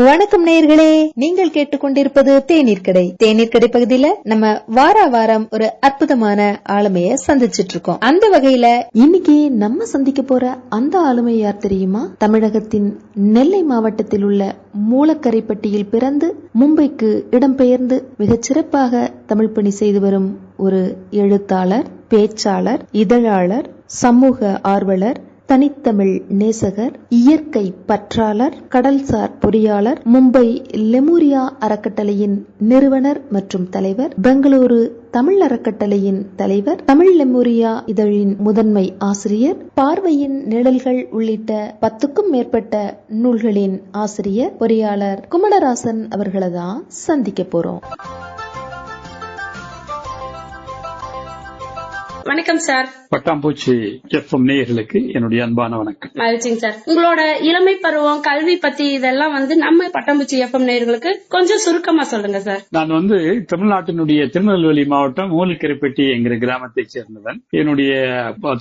வணக்கம் நேயர்களே, நீங்கள் கேட்டுக்கொண்டிருப்பது தேநீர் கடை. தேநீர் கடை பகுதியில நம்ம வாரம் ஒரு அற்புதமான ஆளுமைய சந்திச்சிட்டு இருக்கோம். அந்த வகையில இன்னைக்கு நம்ம சந்திக்க போற அந்த ஆளுமை யார் தெரியுமா? தமிழகத்தின் நெல்லை மாவட்டத்தில் உள்ள மூலக்கரைப்பட்டியில் பிறந்து மும்பைக்கு இடம்பெயர்ந்து மிகச் சிறப்பாக தமிழ் பணி செய்து வரும் ஒரு எழுத்தாளர், பேச்சாளர், இதழாளர், சமூக ஆர்வலர், தனித்தமிழ் நேசகர், இயற்கை பற்றாளர், கடல்சார் பொறியாளர், மும்பை லெமூரியா அறக்கட்டளையின் நிறுவனர் மற்றும் தலைவர், பெங்களூரு தமிழ் அறக்கட்டளையின் தலைவர், தமிழ் லெமூரியா இதழின் முதன்மை ஆசிரியர், பார்வையின் நிழல்கள் உள்ளிட்ட 10க்கும் மேற்பட்ட நூல்களின் ஆசிரியர், பொறியாளர் குமரராசன் அவர்களை தான் சந்திக்க போறோம். வணக்கம் சார். பட்டாம்பூச்சி எஃப்எம் நேயர்களுக்கு என்னுடைய அன்பான வணக்கம். மகிழ்ச்சிங்க சார். உங்களோட இளமை பருவம், கல்வி பத்தி இதெல்லாம் நம்ம பட்டாம்பூச்சி எஃப்எம் நேயர்களுக்கு கொஞ்சம் சுருக்கமா சொல்லுங்க சார். நான் தமிழ்நாட்டினுடைய திருநெல்வேலி மாவட்டம் மூலிக்கரைப்பட்டி என்கிற கிராமத்தை சேர்ந்தவன். என்னுடைய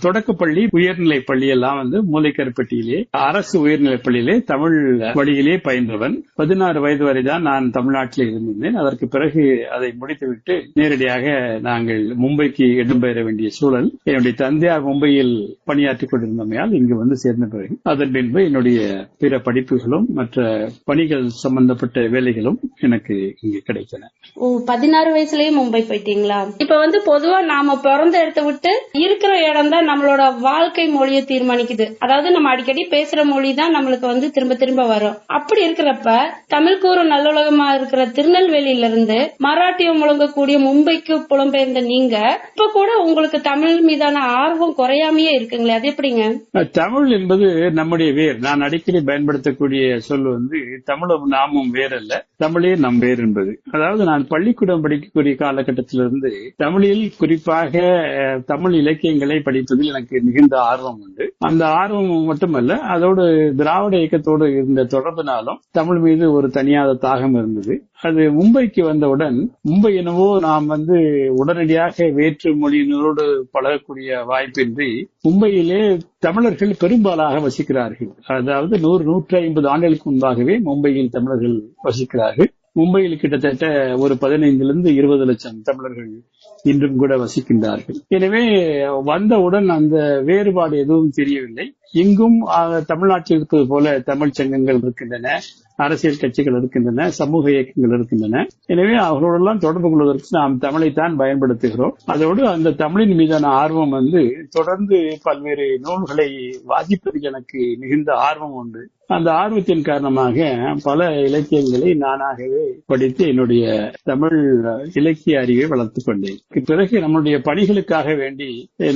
தொடக்கப்பள்ளி, உயர்நிலை பள்ளி எல்லாம் மூலிக்கரைப்பட்டியிலே அரசு உயர்நிலை பள்ளியிலே தமிழ் வழியிலே பயின்றவன். 16 வயது வரைதான் நான் தமிழ்நாட்டில் இருந்திருந்தேன். அதற்கு பிறகு அதை முடித்துவிட்டு நேரடியாக நாங்கள் மும்பைக்கு இடம்பெயர வேண்டிய சூழல். என்னுடைய தந்தையார் மும்பையில் பணியாற்றிக் கொண்டிருந்தமையால் இங்கு சேர்ந்த பிறகு அதன் பின்பு என்னுடைய பிற படிப்புகளும் மற்ற பணிகள் சம்பந்தப்பட்ட வேலைகளும் எனக்கு இங்கு கிடைத்தன. 16 வயசுலயே மும்பை போயிட்டீங்களா? இப்ப பொதுவா நாம பிறந்த இடத்தை விட்டு இருக்கிற இடம் தான் நம்மளோட வாழ்க்கை மொழியை தீர்மானிக்குது. அதாவது நம்ம அடிக்கடி பேசுற மொழி தான் நம்மளுக்கு திரும்ப திரும்ப வரும். அப்படி இருக்கிறப்ப தமிழ் கூறும் நல்லுலகமா இருக்கிற திருநெல்வேலியில இருந்து மராட்டியம் முழங்கக்கூடிய மும்பைக்கு புலம்பெயர்ந்த நீங்க இப்ப கூட உங்களுக்கு தமிழ் மீதான ஆர்வம் குறையாமையே இருக்குங்களே, அது எப்படிங்க? தமிழ் என்பது நம்முடைய வேர். நான் அடிக்கடி பயன்படுத்தக்கூடிய சொல் தமிழும் நாமும் வேறல்ல, தமிழே நம் வேர் என்பது. அதாவது நான் பள்ளிக்கூடம் படிக்கக்கூடிய காலகட்டத்திலிருந்து தமிழில் குறிப்பாக தமிழ் இலக்கியங்களை படிப்பதில் எனக்கு மிகுந்த ஆர்வம் உண்டு. அந்த ஆர்வம் மட்டுமல்ல, அதோடு திராவிட இயக்கத்தோடு இருந்த தொடர்பினாலும் தமிழ் மீது ஒரு தனியாத தாகம் இருந்தது. அது மும்பைக்கு வந்தவுடன் மும்பை என்னவோ நாம் உடனடியாக வேற்று மொழியினரோடு பழகக்கூடிய வாய்ப்பின்றி மும்பையிலே தமிழர்கள் பெரும்பாலாக வசிக்கிறார்கள். அதாவது 100-150 ஆண்டுகளுக்கு முன்பாகவே மும்பையில் தமிழர்கள் வசிக்கிறார்கள். மும்பையில் கிட்டத்தட்ட ஒரு 15-20 லட்சம் தமிழர்கள் இன்றும் கூட வசிக்கின்றார்கள். எனவே வந்தவுடன் அந்த வேறுபாடு எதுவும் தெரியவில்லை. இங்கும் தமிழ்நாட்டில் இருப்பது போல தமிழ் சங்கங்கள் இருக்கின்றன, அரசியல் கட்சிகள் இருக்கின்றன, சமூக இயக்கங்கள் இருக்கின்றன. எனவே அவர்களோடெல்லாம் தொடர்பு கொள்வதற்கு நாம் தமிழைத்தான் பயன்படுத்துகிறோம். அதோடு அந்த தமிழின் மீதான ஆர்வம் தொடர்ந்து பல்வேறு நூல்களை வாசிப்பதில் எனக்கு மிகுந்த ஆர்வம் உண்டு. அந்த ஆர்வத்தின் காரணமாக பல இலக்கியங்களை நானாகவே படித்து என்னுடைய தமிழ் இலக்கிய அறிவை வளர்த்துக் கொண்டேன். பிறகு நம்முடைய பணிகளுக்காக வேண்டி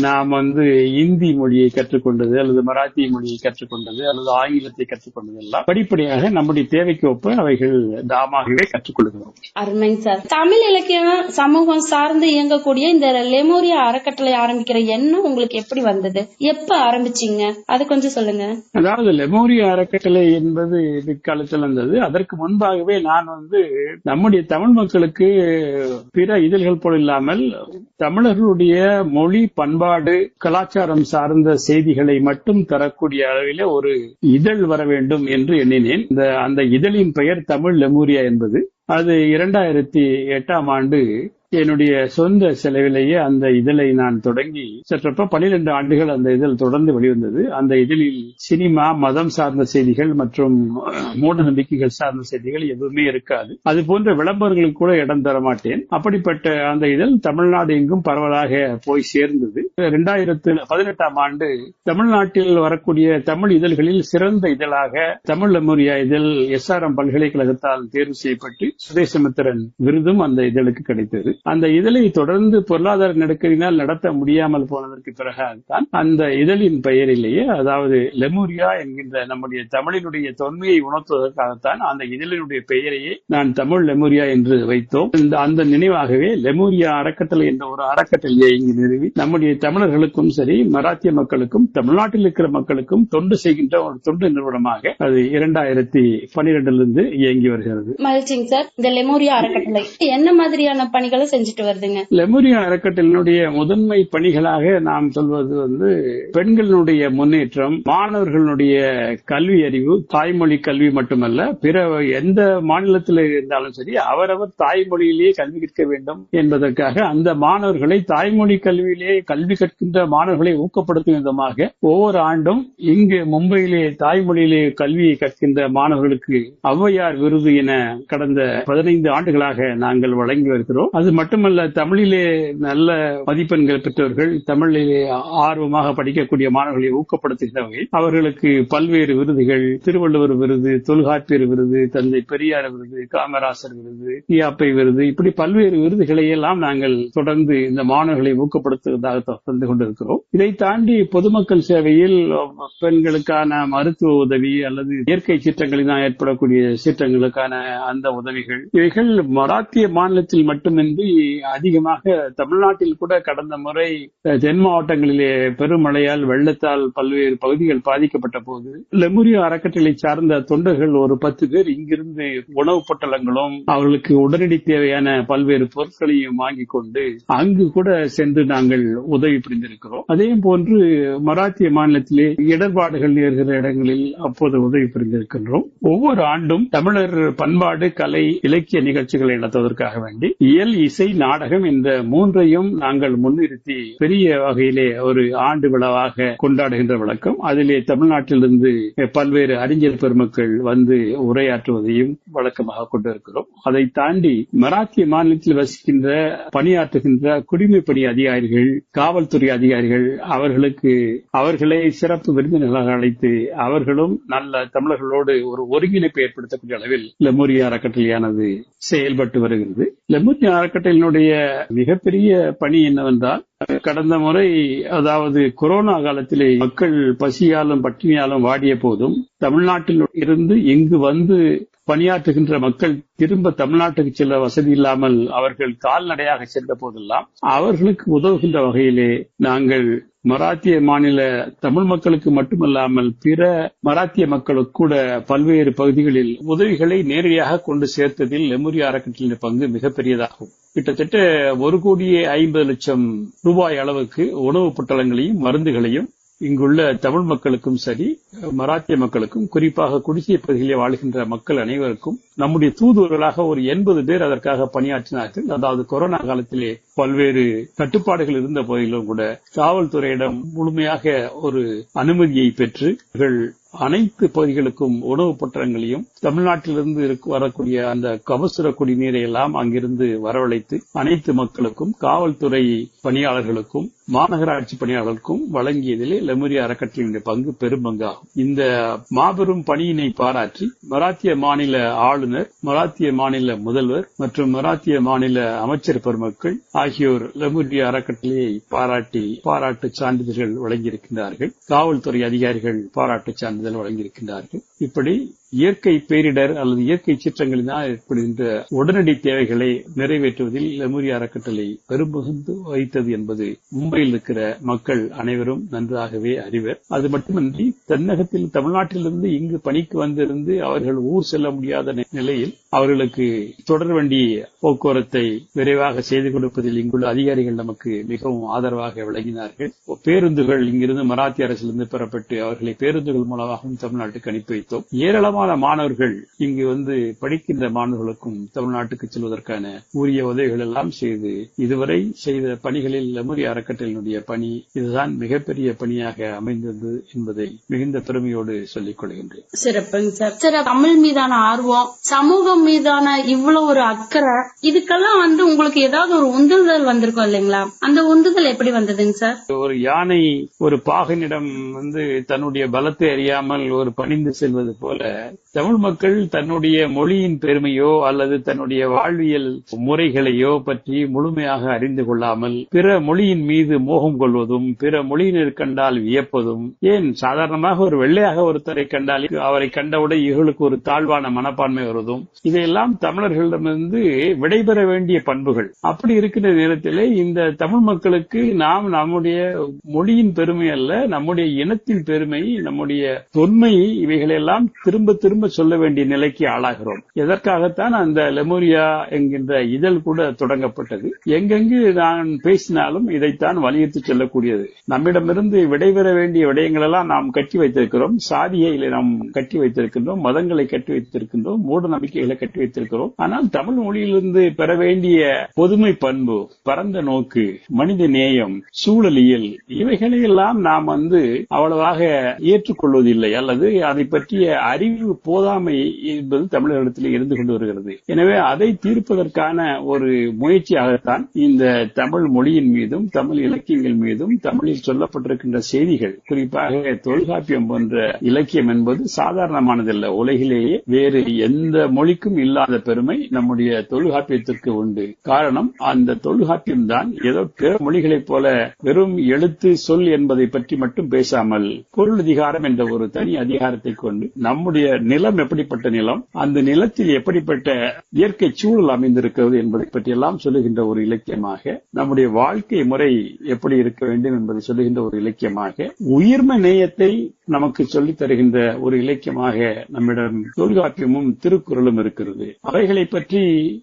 நாம் இந்தி மொழியை கற்றுக்கொண்டது, அல்லது மராத்தி மொழியை கற்றுக்கொண்டது, அல்லது ஆங்கிலத்தை கற்றுக்கொண்டது எல்லாம் படிப்படியாக நம்முடைய தேவைக்கு ஒப்ப அவைகள் நாமாகவே கற்றுக்கொள்கிறோம். அருமைங்க சார். தமிழ் இலக்கியம் சமூகம் சார்ந்து இயங்கக்கூடிய இந்த லெமூரியா அறக்கட்டளை ஆரம்பிக்கிற எண்ணம் உங்களுக்கு எப்படி வந்தது? எப்ப ஆரம்பிச்சீங்க? அது கொஞ்சம் சொல்லுங்க. அதாவது லெமூரியா அறக்கட்டளை என்பது பிற்காலத்தில் வந்தது. அதற்கு முன்பாகவே நான் நம்முடைய தமிழ் மக்களுக்கு பிற இதழ்கள் போல இல்லாமல் தமிழர்களுடைய மொழி, பண்பாடு, கலாச்சாரம் சார்ந்த செய்திகளை மட்டும் தரக்கூடிய அளவிலே ஒரு இதழ் வர வேண்டும் என்று எண்ணினேன். அந்த இதழின் பெயர் தமிழ் லெமூரியா என்பது. அது 2008ஆம் ஆண்டு என்னுடைய சொந்த செலவிலேயே அந்த இதழை நான் தொடங்கி சற்றப்ப 12 ஆண்டுகள் அந்த இதழ் தொடர்ந்து வெளிவந்தது. அந்த இதழில் சினிமா, மதம் சார்ந்த செய்திகள் மற்றும் மூட நம்பிக்கைகள் சார்ந்த செய்திகள் எதுவுமே இருக்காது. அது போன்ற விளம்பரங்களுக்கு கூட இடம் தர மாட்டேன். அப்படிப்பட்ட அந்த இதழ் தமிழ்நாடு எங்கும் பரவலாக போய் சேர்ந்தது. 2018ஆம் ஆண்டு தமிழ்நாட்டில் வரக்கூடிய தமிழ் இதழ்களில் சிறந்த இதழாக தமிழ் லெமூரியா இதழ் SRM பல்கலைக்கழகத்தால் தேர்வு செய்யப்பட்டு சுதேசமித்திரன் விருதும் அந்த இதழுக்கு கிடைத்தது. அந்த இதழை தொடர்ந்து பொருளாதார நெருக்கடியினால் நடத்த முடியாமல் போனதற்கு பிறகுதான் அந்த இதழின் பெயரிலேயே, அதாவது லெமூரியா என்கின்ற நம்முடைய தமிழினுடைய தொன்மையை உணர்த்துவதற்காகத்தான் அந்த இதழினுடைய பெயரையே நான் தமிழ் லெமூரியா என்று வைத்தோம். அந்த நினைவாகவே லெமூரியா அறக்கட்டளை என்ற ஒரு அறக்கட்டளையை இங்கு நிறுவி நம்முடைய தமிழர்களுக்கும் சரி, மராத்திய மக்களுக்கும், தமிழ்நாட்டில் இருக்கிற மக்களுக்கும் தொண்டு செய்கின்ற ஒரு தொண்டு நிறுவனமாக அது 2012 இயங்கி வருகிறது. மகிழ்ச்சிங்க சார். இந்த லெமூரியா அறக்கட்டளை என்ன மாதிரியான பணிகளை செஞ்சுட்டு வருதுங்க? லெமுரியா அறக்கட்டளையினுடைய முதன்மை பணிகளாக நாம் சொல்வது பெண்களுடைய முன்னேற்றம், மாணவர்களுடைய கல்வி அறிவு, தாய்மொழி கல்வி மட்டுமல்ல, பிற எந்த மாநிலத்தில் இருந்தாலும் சரி அவரவர் தாய்மொழியிலேயே கல்வி கற்க வேண்டும் என்பதற்காக அந்த மாணவர்களை தாய்மொழி கல்வியிலே கல்வி கற்கின்ற மாணவர்களை ஊக்கப்படுத்தும் விதமாக ஒவ்வொரு ஆண்டும் இங்கு மும்பையிலே தாய்மொழியிலே கல்வியை கற்கின்ற மாணவர்களுக்கு ஔவையார் விருது என கடந்த 15 ஆண்டுகளாக நாங்கள் வழங்கி வருகிறோம். அது மட்டுமல்ல, தமிழிலே நல்ல மதிப்பெண்கள் பெற்றவர்கள், தமிழிலே ஆர்வமாக படிக்கக்கூடிய மாணவர்களை ஊக்கப்படுத்துகிற வகையில் அவர்களுக்கு பல்வேறு விருதுகள், திருவள்ளுவர் விருது, தொல்காப்பியர் விருது, தந்தை பெரியார் விருது, காமராசர் விருது, கியாப்பை விருது, இப்படி பல்வேறு விருதுகளை எல்லாம் நாங்கள் தொடர்ந்து இந்த மாணவர்களை ஊக்கப்படுத்துவதாக தந்து கொண்டிருக்கிறோம். இதை தாண்டி பொதுமக்கள் சேவையில் பெண்களுக்கான மருத்துவ உதவி அல்லது இயற்கை சீற்றங்களினால் ஏற்படக்கூடிய சீற்றங்களுக்கான அந்த உதவிகள், இவைகள் மராத்திய மாநிலத்தில் மட்டுமின்றி அதிகமாக தமிழ்நாட்டில் கூட கடந்த முறை தென் மாவட்டங்களிலே பெருமழையால் வெள்ளத்தால் பல்வேறு பகுதிகள் பாதிக்கப்பட்ட போது லெமுரியா அறக்கட்டளை சார்ந்த தொண்டர்கள் ஒரு 10 பேர் இங்கிருந்து உணவுப் பொட்டலங்களும் அவர்களுக்கு உடனடி தேவையான பல்வேறு பொருட்களையும் வாங்கிக் கொண்டு அங்கு கூட சென்று நாங்கள் உதவி புரிந்திருக்கிறோம். அதே போன்று மராத்திய மாநிலத்திலே இடர்பாடுகள் நேர்கிற இடங்களில் அப்போது உதவி புரிந்திருக்கின்றோம். ஒவ்வொரு ஆண்டும் தமிழர் பண்பாடு, கலை, இலக்கிய நிகழ்ச்சிகளை நடத்துவதற்காக வேண்டி இயல், இசை, நாடகம் என்ற 3ஐயும் நாங்கள் முன்னிறுத்தி பெரிய வகையிலே ஒரு ஆண்டு விழாவாக கொண்டாடுகின்ற வழக்கம். அதிலே தமிழ்நாட்டிலிருந்து பல்வேறு அறிஞர் பெருமக்கள் வந்து உரையாற்றுவதையும் வழக்கமாக கொண்டிருக்கிறோம். அதை தாண்டி மராத்திய மாநிலத்தில் வசிக்கின்ற பணியாற்றுகின்ற குடிமைப்பணி அதிகாரிகள், காவல்துறை அதிகாரிகள், அவர்களை சிறப்பு விருந்தினர்களாக அழைத்து அவர்களும் நல்ல தமிழர்களோடு ஒரு ஒருங்கிணைப்பை ஏற்படுத்தக்கூடிய அளவில் லெமுரியா அறக்கட்டளையானது செயல்பட்டு வருகிறது. லெமுரியா அறக்கட்டளையினுடைய மிகப்பெரிய பணி என்னவென்றால், கடந்த முறை அதாவது கொரோனா காலத்திலே மக்கள் பசியாலும் பட்டினியாலும் வாடிய போதும் தமிழ்நாட்டில் இருந்து இங்கு வந்து பணியாற்றுகின்ற மக்கள் திரும்ப தமிழ்நாட்டுக்கு செல்ல வசதி இல்லாமல் அவர்கள் கால்நடையாக சென்ற போதெல்லாம் அவர்களுக்கு உதவுகின்ற வகையிலே நாங்கள் மராத்திய மாநில தமிழ் மக்களுக்கு மட்டுமல்லாமல் பிற மராத்திய மக்களுக்கு கூட பல்வேறு பகுதிகளில் உதவிகளை நேரடியாக கொண்டு சேர்த்ததில் லெமுரியா அறக்கட்டளையின் பங்கு மிகப்பெரியதாகும். கிட்டத்தட்ட 1,50,00,000 ரூபாய் அளவுக்கு உணவுப் பொட்டலங்களையும் மருந்துகளையும் இங்குள்ள தமிழ் மக்களுக்கும் சரி, மராத்திய மக்களுக்கும், குறிப்பாக குடிசை பகுதியிலே வாழ்கின்ற மக்கள் அனைவருக்கும் நம்முடைய தூதுவர்களாக ஒரு 80 பேர் அதற்காக பணியாற்றினார்கள். அதாவது கொரோனா காலத்திலே பல்வேறு கட்டுப்பாடுகள் இருந்த போதிலும் கூட காவல்துறையிடம் முழுமையாக ஒரு அனுமதியை பெற்று அனைத்து பகுதிகளுக்கும் உணவுப் பொட்டலங்களையும் தமிழ்நாட்டிலிருந்து வரக்கூடிய அந்த கபசுர குடிநீரை எல்லாம் அங்கிருந்து வரவழைத்து அனைத்து மக்களுக்கும், காவல்துறை பணியாளர்களுக்கும், மாநகராட்சி பணியாளர்களுக்கும் வழங்கியதிலே லெமுரியா அறக்கட்டளையினுடைய பங்கு பெரும்பங்காகும். இந்த மாபெரும் பணியினை பாராட்டி மராத்திய மாநில ஆளுநர், மராத்திய மாநில முதல்வர் மற்றும் மராத்திய மாநில அமைச்சர் பெருமக்கள் ஆகியோர் லெமுரியா அறக்கட்டளையை பாராட்டு சான்றிதழ்கள் வழங்கியிருக்கிறார்கள். காவல்துறை அதிகாரிகள் பாராட்டு சான்றிதழ் வழங்கியிருக்கின்றார்கள். இப்படி இயற்கை பேரிடர் அல்லது இயற்கை சீற்றங்களினால் ஏற்படுகின்ற உடனடி தேவைகளை நிறைவேற்றுவதில் லெமுரியா அறக்கட்டளை பெரும்பகுந்து வகித்தது என்பது மும்பையில் இருக்கிற மக்கள் அனைவரும் நன்றாகவே அறிவர். அது மட்டுமின்றி தென்னகத்தில் தமிழ்நாட்டிலிருந்து இங்கு பணிக்கு வந்திருந்து அவர்கள் ஊர் செல்ல முடியாத நிலையில் அவர்களுக்கு தொடர் வண்டி போக்குவரத்தை விரைவாக செய்து கொடுப்பதில் இங்குள்ள அதிகாரிகள் நமக்கு மிகவும் ஆதரவாக விளங்கினார்கள். பேருந்துகள் இங்கிருந்து மராத்திய அரசிலிருந்து பெறப்பட்டு அவர்களை பேருந்துகள் மூலமாகவும் தமிழ்நாட்டுக்கு அனுப்பி வைத்தோம். ஏராளமான மாணவர்கள் இங்கு வந்து படிக்கின்ற மாணவர்களுக்கும் தமிழ்நாட்டுக்கு செல்வதற்கான உரிய உதவிகள் எல்லாம் செய்து இதுவரை செய்த பணிகளில் லெமுரியா அறக்கட்டளையினுடைய பணி இதுதான் மிகப்பெரிய பணியாக அமைந்தது என்பதை மிகுந்த பெருமையோடு சொல்லிக் கொள்கின்றேன். சிறப்புங்க சார். தமிழ் மீதான ஆர்வம், சமூகம் மீதான இவ்வளவு ஒரு அக்கறை, இதுக்கெல்லாம் உங்களுக்கு ஏதாவது ஒரு உந்துதல் வந்திருக்கும் இல்லைங்களா? அந்த உந்துதல் எப்படி வந்ததுங்க சார்? ஒரு யானை ஒரு பாகனிடம் தன்னுடைய பலத்தை அறியாமல் ஒரு பணிந்து செல்வது போல தமிழ் மக்கள் தன்னுடைய மொழியின் பெருமையோ அல்லது தன்னுடைய வாழ்வியல் முறைகளையோ பற்றி முழுமையாக அறிந்து கொள்ளாமல் பிற மொழியின் மீது மோகம் கொள்வதும், பிற மொழியினர் கண்டால் வியப்பதும், ஏன் சாதாரணமாக ஒரு வெள்ளையாக ஒருத்தரை கண்டால் அவரை கண்டவுடன் இவர்களுக்கு ஒரு தாழ்வான மனப்பான்மை வருவதும், இதையெல்லாம் தமிழர்களிடமிருந்து விடைபெற வேண்டிய பண்புகள். அப்படி இருக்கிற நேரத்திலே இந்த தமிழ் மக்களுக்கு நாம் நம்முடைய மொழியின் பெருமை அல்ல, நம்முடைய இனத்தின் பெருமை, நம்முடைய தொன்மை, இவைகளெல்லாம் திரும்ப திரும்ப சொல்ல வேண்டிய நிலைக்கு ஆளாகிறோம். எதற்காகத்தான் அந்த லெமூரியா என்கின்ற இதழ் கூட தொடங்கப்பட்டது. எங்கெங்கு நான் பேசினாலும் இதைத்தான் வலியுறுத்தி சொல்லக்கூடியது. நம்மிடமிருந்து விடைபெற வேண்டிய விடயங்கள் எல்லாம் நாம் கட்டி வைத்திருக்கிறோம். சாதியை நாம் கட்டி வைத்திருக்கின்றோம், மதங்களை கட்டி வைத்திருக்கின்றோம், மூட நம்பிக்கைகளை கட்டி வைத்திருக்கிறோம். ஆனால் தமிழ் மொழியிலிருந்து பெற வேண்டிய பொதுமை பண்பு, பரந்த நோக்கு, மனித நேயம், சூழலியல், இவைகளை எல்லாம் நாம் அவ்வளவாக ஏற்றுக்கொள்வதில்லை, அல்லது அதை பற்றிய அறிவு போதாமை என்பது தமிழகத்தில் இருந்து கொண்டு வருகிறது. எனவே அதை தீர்ப்பதற்கான ஒரு முயற்சியாகத்தான் இந்த தமிழ் மொழியின் மீதும் தமிழ் இலக்கியங்கள் மீதும் தமிழில் சொல்லப்பட்டிருக்கின்ற செய்திகள், குறிப்பாக தொல்காப்பியம் போன்ற இலக்கியம் என்பது சாதாரணமானதல்ல. உலகிலேயே வேறு எந்த மொழிக்கும் இல்லாத பெருமை நம்முடைய தொல்காப்பியத்திற்கு உண்டு. காரணம், அந்த தொல்காப்பியம் தான் ஏதோ பிற மொழிகளைப் போல வெறும் எழுத்து சொல் என்பதை பற்றி மட்டும் பேசாமல் பொருள் அதிகாரம் என்ற ஒரு தனி அதிகாரத்தை கொண்டு நம்முடைய நிலம் எப்படிப்பட்ட நிலம், அந்த நிலத்தில் எப்படிப்பட்ட இயற்கை சூழல் அமைந்திருக்கிறது என்பதை பற்றி எல்லாம் சொல்லுகின்ற ஒரு இலக்கியமாக, நம்முடைய வாழ்க்கை முறை எப்படி இருக்க வேண்டும் என்பதை சொல்லுகின்ற ஒரு இலக்கியமாக, உயிர்ம நேயத்தை நமக்கு சொல்லித் தருகின்ற ஒரு இலக்கியமாக நம்மிடம் தொல்காப்பியமும் திருக்குறளும் இருக்கிறது. அவைகளை பற்றி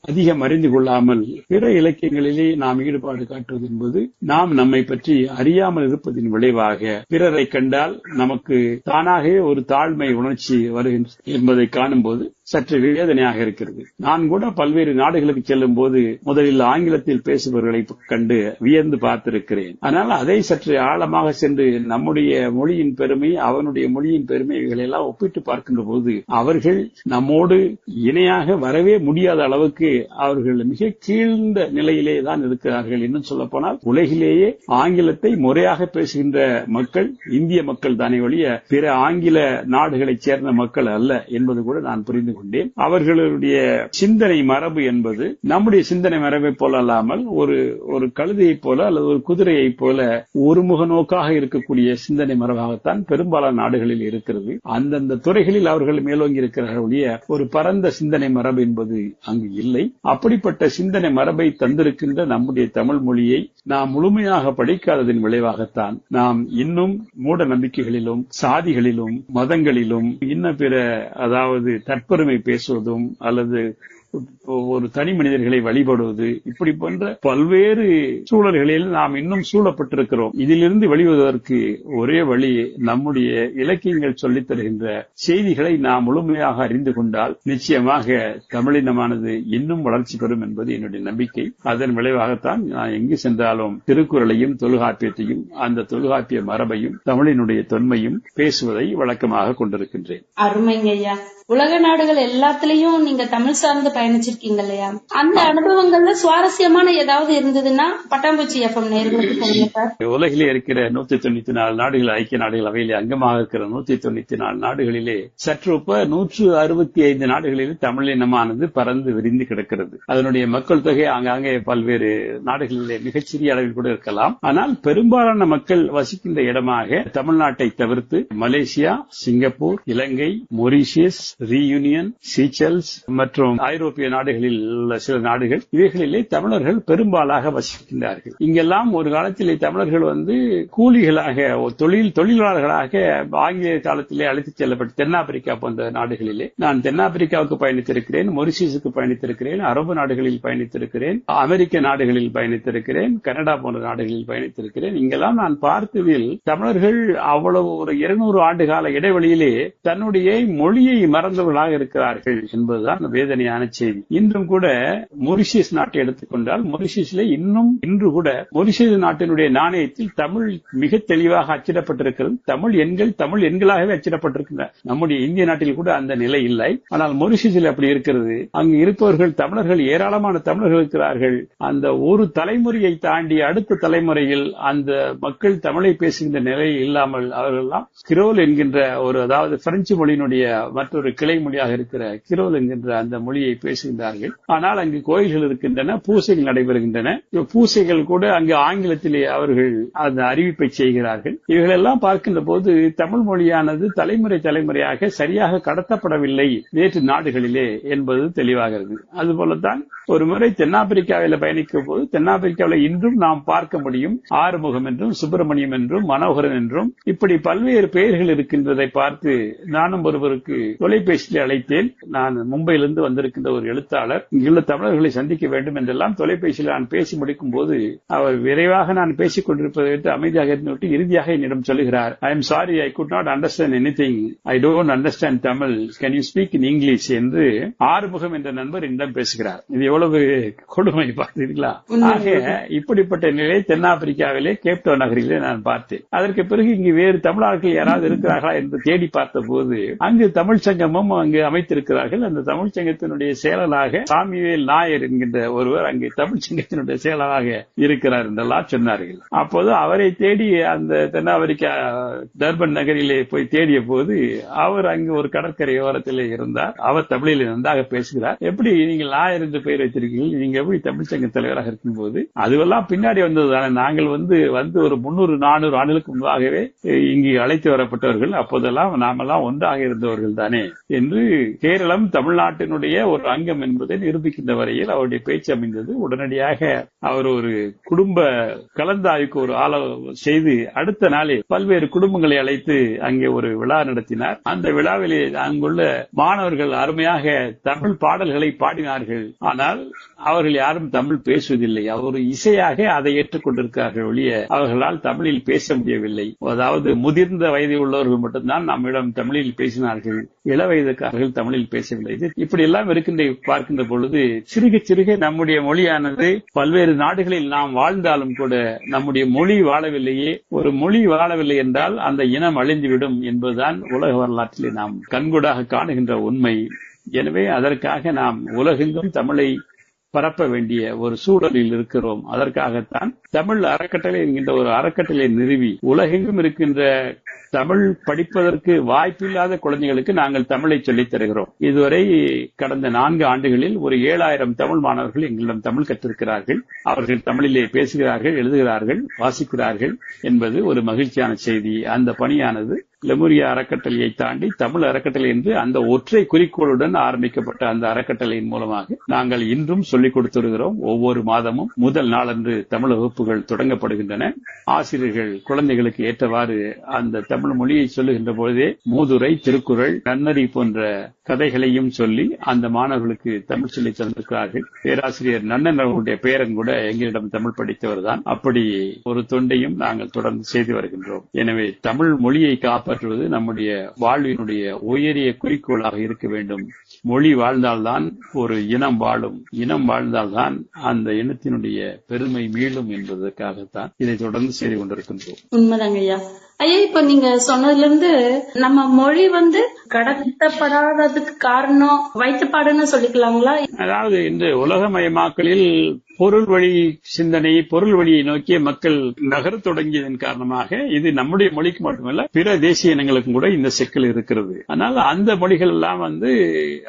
அதிகம் அறிந்து கொள்ளாமல் பிற இலக்கியங்களிலே நாம் ஈடுபாடு காட்டுவது என்பது நாம் நம்மை பற்றி அறியாமல் இருப்பதின் விளைவாக பிறரை கண்டால் நமக்கு தானாகவே ஒரு தாழ்மை உணர்ச்சி வருகின்றது என்பதை காணும்போது சற்று வேதனையாக இருக்கிறது. நான் கூட பல்வேறு நாடுகளுக்கு செல்லும் போது முதலில் ஆங்கிலத்தில் பேசுபவர்களை கண்டு வியந்து பார்த்திருக்கிறேன். ஆனால் அதை சற்று ஆழமாக சென்று நம்முடைய மொழியின் பெருமை, அவனுடைய மொழியின் பெருமை, இவைகளை எல்லாம் ஒப்பிட்டு பார்க்கின்ற போது அவர்கள் நம்மோடு இணையாக வரவே முடியாத அளவுக்கு அவர்கள் மிக கீழ்ந்த நிலையிலே தான் இருக்கிறார்கள். இன்னும் சொல்ல போனால் உலகிலேயே ஆங்கிலத்தை முறையாக பேசுகின்ற மக்கள் இந்திய மக்கள் தானே ஒழிய பிற ஆங்கில நாடுகளைச் சேர்ந்த மக்கள் அல்ல என்பது கூட நான் புரிந்து கொண்டேன். அவர்களுடைய சிந்தனை மரபு என்பது நம்முடைய சிந்தனை மரபை போல அல்லாமல் ஒரு கழுதையைப் போல அல்லது ஒரு குதிரையைப் போல ஒருமுக நோக்காக இருக்கக்கூடிய சிந்தனை மரபாகத்தான் பெரும்பாலான நாடுகளில் இருக்கிறது. அந்தந்த துறைகளில் அவர்கள் மேலோங்கி இருக்கிறார்களுடைய ஒரு பரந்த சிந்தனை மரபு என்பது அங்கு இல்லை. அப்படிப்பட்ட சிந்தனை மரபை தந்திருக்கின்ற நம்முடைய தமிழ் மொழியை நாம் முழுமையாக படிக்காததின் விளைவாகத்தான் நாம் இன்னும் மூட நம்பிக்கைகளிலும் சாதிகளிலும் மதங்களிலும் இன்ன பிற, அதாவது தற்பெருமை பேசுவதும் அல்லது ஒரு தனி மனிதர்களை வழிபடுவது, இப்படி போன்ற பல்வேறு சூழல்களில் நாம் இன்னும் சூழப்பட்டிருக்கிறோம். இதிலிருந்து வெளிவருவதற்கு ஒரே வழி நம்முடைய இலக்கியங்கள் சொல்லித் தருகின்ற செய்திகளை நாம் முழுமையாக அறிந்து கொண்டால் நிச்சயமாக தமிழினமானது இன்னும் வளர்ச்சி பெறும் என்பது என்னுடைய நம்பிக்கை. அதன் விளைவாகத்தான் நான் எங்கு சென்றாலும் திருக்குறளையும் தொல்காப்பியத்தையும் அந்த தொல்காப்பிய மரபையும் தமிழினுடைய தொன்மையும் பேசுவதை வழக்கமாக கொண்டிருக்கின்றேன். அருமைங்க ஐயா. உலக நாடுகள் எல்லாத்திலையும் நீங்க தமிழ் சார்ந்து பயணிச்சிருக்கீங்க இல்லையா? அந்த அனுபவங்கள்ல சுவாரஸ்யமான ஏதாவது இருந்ததுன்னா பட்டாம்பூச்சி எஃப்எம் நேயர்களுக்கு சொல்லுங்க சார். உலகிலே இருக்கிற 194 நாடுகள், ஐக்கிய நாடுகள் அவையிலே அங்கமாக இருக்கிற 194 நாடுகளிலே சற்று ஒப்ப 165 நாடுகளில் தமிழினமானது பறந்து விரிந்து கிடக்கிறது. அதனுடைய மக்கள் தொகை ஆங்காங்கே பல்வேறு நாடுகளிலே மிகச்சிறிய அளவில் கூட இருக்கலாம். ஆனால் பெரும்பாலான மக்கள் வசிக்கின்ற இடமாக தமிழ்நாட்டை தவிர்த்து மலேசியா, சிங்கப்பூர், இலங்கை, மொரீஷியஸ், ரீயூனியன், சீச்சல்ஸ் மற்றும் ஐரோப்பிய நாடுகளில் உள்ள சில நாடுகள், இவைகளிலே தமிழர்கள் பெரும்பாலாக வசிக்கின்றார்கள். இங்கெல்லாம் ஒரு காலத்திலே தமிழர்கள் கூலிகளாக, தொழிலாளர்களாக ஆங்கிலேய காலத்திலே அழைத்துச் செல்லப்பட்ட தென்னாப்பிரிக்கா போன்ற நாடுகளிலே நான் தென்னாப்பிரிக்காவுக்கு பயணித்திருக்கிறேன், மொரிஷியஸுக்கு பயணித்திருக்கிறேன், அரபு நாடுகளில் பயணித்திருக்கிறேன், அமெரிக்க நாடுகளில் பயணித்திருக்கிறேன், கனடா போன்ற நாடுகளில் பயணித்திருக்கிறேன். இங்கெல்லாம் நான் பார்த்ததில் தமிழர்கள் அவ்வளவு ஒரு 200 ஆண்டு கால இடைவெளியிலே தன்னுடைய மொழியை மறந்தவர்களாக இருக்கிறார்கள் என்பதுதான் வேதனையான செய்தி. இன்றும் கூட மொரிஷியஸ் நாட்டை எடுத்துக்கொண்டால் மொரிஷியஸில் இன்று கூட மொரிஷியஸ் நாட்டினுடைய நாணயத்தில் தமிழ் மிக தெளிவாக அச்சிடப்பட்டிருக்கிறது. தமிழ் எண்களாகவே அச்சிடப்பட்டிருக்கின்றன. நம்முடைய இந்திய நாட்டில் கூட அந்த நிலை இல்லை. ஆனால் மொரிஷியஸில் அப்படி இருக்கிறது. அங்கு இருப்பவர்கள் தமிழர்கள், ஏராளமான தமிழர்கள் இருக்கிறார்கள். அந்த ஒரு தலைமுறையை தாண்டி அடுத்த தலைமுறையில் அந்த மக்கள் தமிழை பேசுகின்ற நிலை இல்லாமல் அவர்களெல்லாம் கிரோல் என்கின்ற அதாவது பிரெஞ்சு மொழியினுடைய மற்றொரு கிளை மொழியாக இருக்கிற கிரோல் என்கின்ற அந்த மொழியை பேசுகின்றார்கள். ஆனால் அங்கு கோயில்கள் இருக்கின்றன, பூசைகள் நடைபெறுகின்றன. பூசைகள் கூட அங்கு ஆங்கிலத்திலே அவர்கள் அந்த அறிவிப்பை செய்கிறார்கள். இவைகளெல்லாம் பார்க்கின்ற போது தமிழ் மொழியானது தலைமுறை தலைமுறையாக சரியாக கடத்தப்படவில்லை வேற்று நாடுகளிலே என்பது தெளிவாகிறது. அதுபோலத்தான் ஒரு முறை தென்னாப்பிரிக்காவில் பயணிக்கும் போது தென்னாப்பிரிக்காவில் இன்றும் நாம் பார்க்க முடியும் ஆறுமுகம் என்றும் சுப்பிரமணியம் என்றும் மனோகரன் என்றும் இப்படி பல்வேறு பெயர்கள் இருக்கின்றதை பார்த்து நானும் ஒருவருக்கு தொலைபேசியில் அழைத்தேன். நான் மும்பையிலிருந்து வந்திருக்கின்ற ஒரு எழுத்தாளர், இங்குள்ள தமிழர்களை சந்திக்க வேண்டும் என்றெல்லாம் தொலைபேசியில் நான் பேசி முடிக்கும் போது அவர் விரைவாக நான் பேசிக் கொண்டிருப்பதை விட்டு அமைதியாக இருந்துவிட்டு இறுதியாக என்னிடம் சொல்லுகிறார், I am sorry, I could not understand anything, I don't understand Tamil, can you speak in English என்று ஆறுமுகம் என்ற நண்பர் என்னிடம் பேசுகிறார். இது எவ்வளவு கொடுமை பார்த்தீர்களா? ஆக இப்படிப்பட்ட நிலை தென்னாப்பிரிக்காவிலே கேப்டவுன் நகரிலே நான் பார்த்தேன். அதற்கு பிறகு இங்கு வேறு தமிழர்கள் யாராவது இருக்கிறார்களா என்று தேடி பார்த்த போது அங்கு தமிழ் சங்கமும் அங்கு அமைத்திருக்கிறார்கள். அந்த தமிழ் சங்கத்தினுடைய செயலராக சாமிவேல் நாயர் என்கின்ற ஒருவர் அங்கு தமிழ் சங்கத்தினுடைய செயலராக இருக்கிறார் என்றெல்லாம் சொன்னார்கள். அப்போது அவரை தேடி அந்த தென்னாப்பிரிக்கா டர்பன் நகரிலே போய் தேடிய போது அவர் அங்கு ஒரு கடற்கரை ஓரத்திலே இருந்தார். அவர் தமிழில் நன்றாக பேசுகிறார். எப்படி நீங்கள் நாயர் என்று பெயர் வைத்திருக்கீர்கள், நீங்க எப்படி தமிழ் சங்க தலைவராக இருக்கும் போது அதுவெல்லாம் பின்னாடி வந்ததுதானே, நாங்கள் வந்து ஒரு 300-400 ஆண்டுகளுக்கு முன்பாகவே இங்கு அழைத்து வரப்பட்டவர்கள், அப்போதெல்லாம் நாமெல்லாம் ஒன்றாக இருந்தவர்கள் தானே என்று கேரளம் தமிழ்நாட்டினுடைய ஒரு அங்கம் என்பதை நிரூபிக்கின்ற வரையில் அவருடைய பேச்சு அமைந்தது. உடனடியாக அவர் ஒரு குடும்ப கலந்தாய்வுக்கு ஒரு செய்து அடுத்த நாளே பல்வேறு குடும்பங்களை அழைத்து அங்கே ஒரு விழா நடத்தினார். அந்த விழாவிலே அங்குள்ள மாணவர்கள் அருமையாக தமிழ் பாடல்களை பாடினார்கள். ஆனால் அவர்கள் யாரும் தமிழ் பேசுவதில்லை. அவர் இசையாக அதை ஏற்றுக்கொண்டிருக்கிறார்கள் ஒழிய அவர்களால் தமிழில் பேச முடியவில்லை. அதாவது முதிர்ந்த வயதில் உள்ளவர்கள் மட்டும்தான் நம்மிடம் தமிழில் பேசினார்கள், இள வயதுக்காரர்கள் தமிழில் பேசவில்லை. இப்படி எல்லாம் பார்க்கின்ற பொழுது சிறுக சிறுக நம்முடைய மொழியானது பல்வேறு நாடுகளில் நாம் வாழ்ந்தாலும் கூட நம்முடைய மொழி வாழவில்லையே. ஒரு மொழி வாழவில்லை என்றால் அந்த இனம் அழிந்துவிடும் என்பதுதான் உலக வரலாற்றிலே நாம் கண்கூடாக காணுகின்ற உண்மை. எனவே அதற்காக நாம் உலகெங்கும் தமிழை பரப்ப வேண்டிய ஒரு சூழலில் இருக்கிறோம். அதற்காகத்தான் தமிழ் அறக்கட்டளை என்கின்ற ஒரு அறக்கட்டளை நிறுவி உலகெங்கும் இருக்கின்ற தமிழ் படிப்பதற்கு வாய்ப்பில்லாத குழந்தைகளுக்கு நாங்கள் தமிழை சொல்லித் தருகிறோம். இதுவரை கடந்த 4 ஆண்டுகளில் ஒரு 7000 தமிழ் மாணவர்கள் எங்களிடம் தமிழ் கற்றிருக்கிறார்கள். அவர்கள் தமிழிலே பேசுகிறார்கள், எழுதுகிறார்கள், வாசிக்கிறார்கள் என்பது ஒரு மகிழ்ச்சியான செய்தி. அந்த பணியானது லெமுரியா அறக்கட்டளையை தாண்டி தமிழ் அறக்கட்டளை என்று அந்த ஒற்றை குறிக்கோளுடன் ஆரம்பிக்கப்பட்ட அந்த அறக்கட்டளையின் மூலமாக நாங்கள் இன்றும் சொல்லிக் கொடுத்து வருகிறோம். ஒவ்வொரு மாதமும் முதல் நாளன்று தமிழ் வகுப்புகள் தொடங்கப்படுகின்றன. ஆசிரியர்கள் குழந்தைகளுக்கு ஏற்றவாறு அந்த தமிழ் மொழியை சொல்லுகின்ற பொழுதே மூதுரை, திருக்குறள், நன்னறி போன்ற கதைகளையும் சொல்லி அந்த மாணவர்களுக்கு தமிழ் சொல்லி தந்திருக்கிறார்கள். பேராசிரியர் நன்னன் அவர்களுடைய பேரன் கூட எங்களிடம் தமிழ் படித்தவர் தான். அப்படி ஒரு தொண்டையும் நாங்கள் தொடர்ந்து செய்து வருகின்றோம். எனவே தமிழ் மொழியை காப்பாற்றுவது நம்முடைய வாழ்வினுடைய உயரிய குறிக்கோளாக இருக்க வேண்டும். மொழி வாழ்ந்தால்தான் ஒரு இனம் வாழும், இனம் வாழ்ந்தால்தான் அந்த இனத்தினுடைய பெருமை மீளும் என்பதற்காகத்தான் இதை தொடர்ந்து செய்து கொண்டிருக்கின்றோம். உண்மைதாங்க ஐயா. ஐயா, இப்ப நீங்க சொன்னதுல இருந்து நம்ம மொழி கடத்தப்படாததுக்கு காரணம் வயிற்றுப்பாடுன்னு சொல்லிக்கலாங்களா? அதாவது இந்த உலகமயமாக்கலில் பொருள் வழி சிந்தனை, பொருள் வழியை நோக்கிய மக்கள் நகரத் தொடங்கியதன் காரணமாக இது நம்முடைய மொழிக்கு மட்டுமல்ல பிற தேசிய இனங்களுக்கும் கூட இந்த சிக்கல் இருக்கிறது. ஆனால் அந்த மொழிகள் எல்லாம்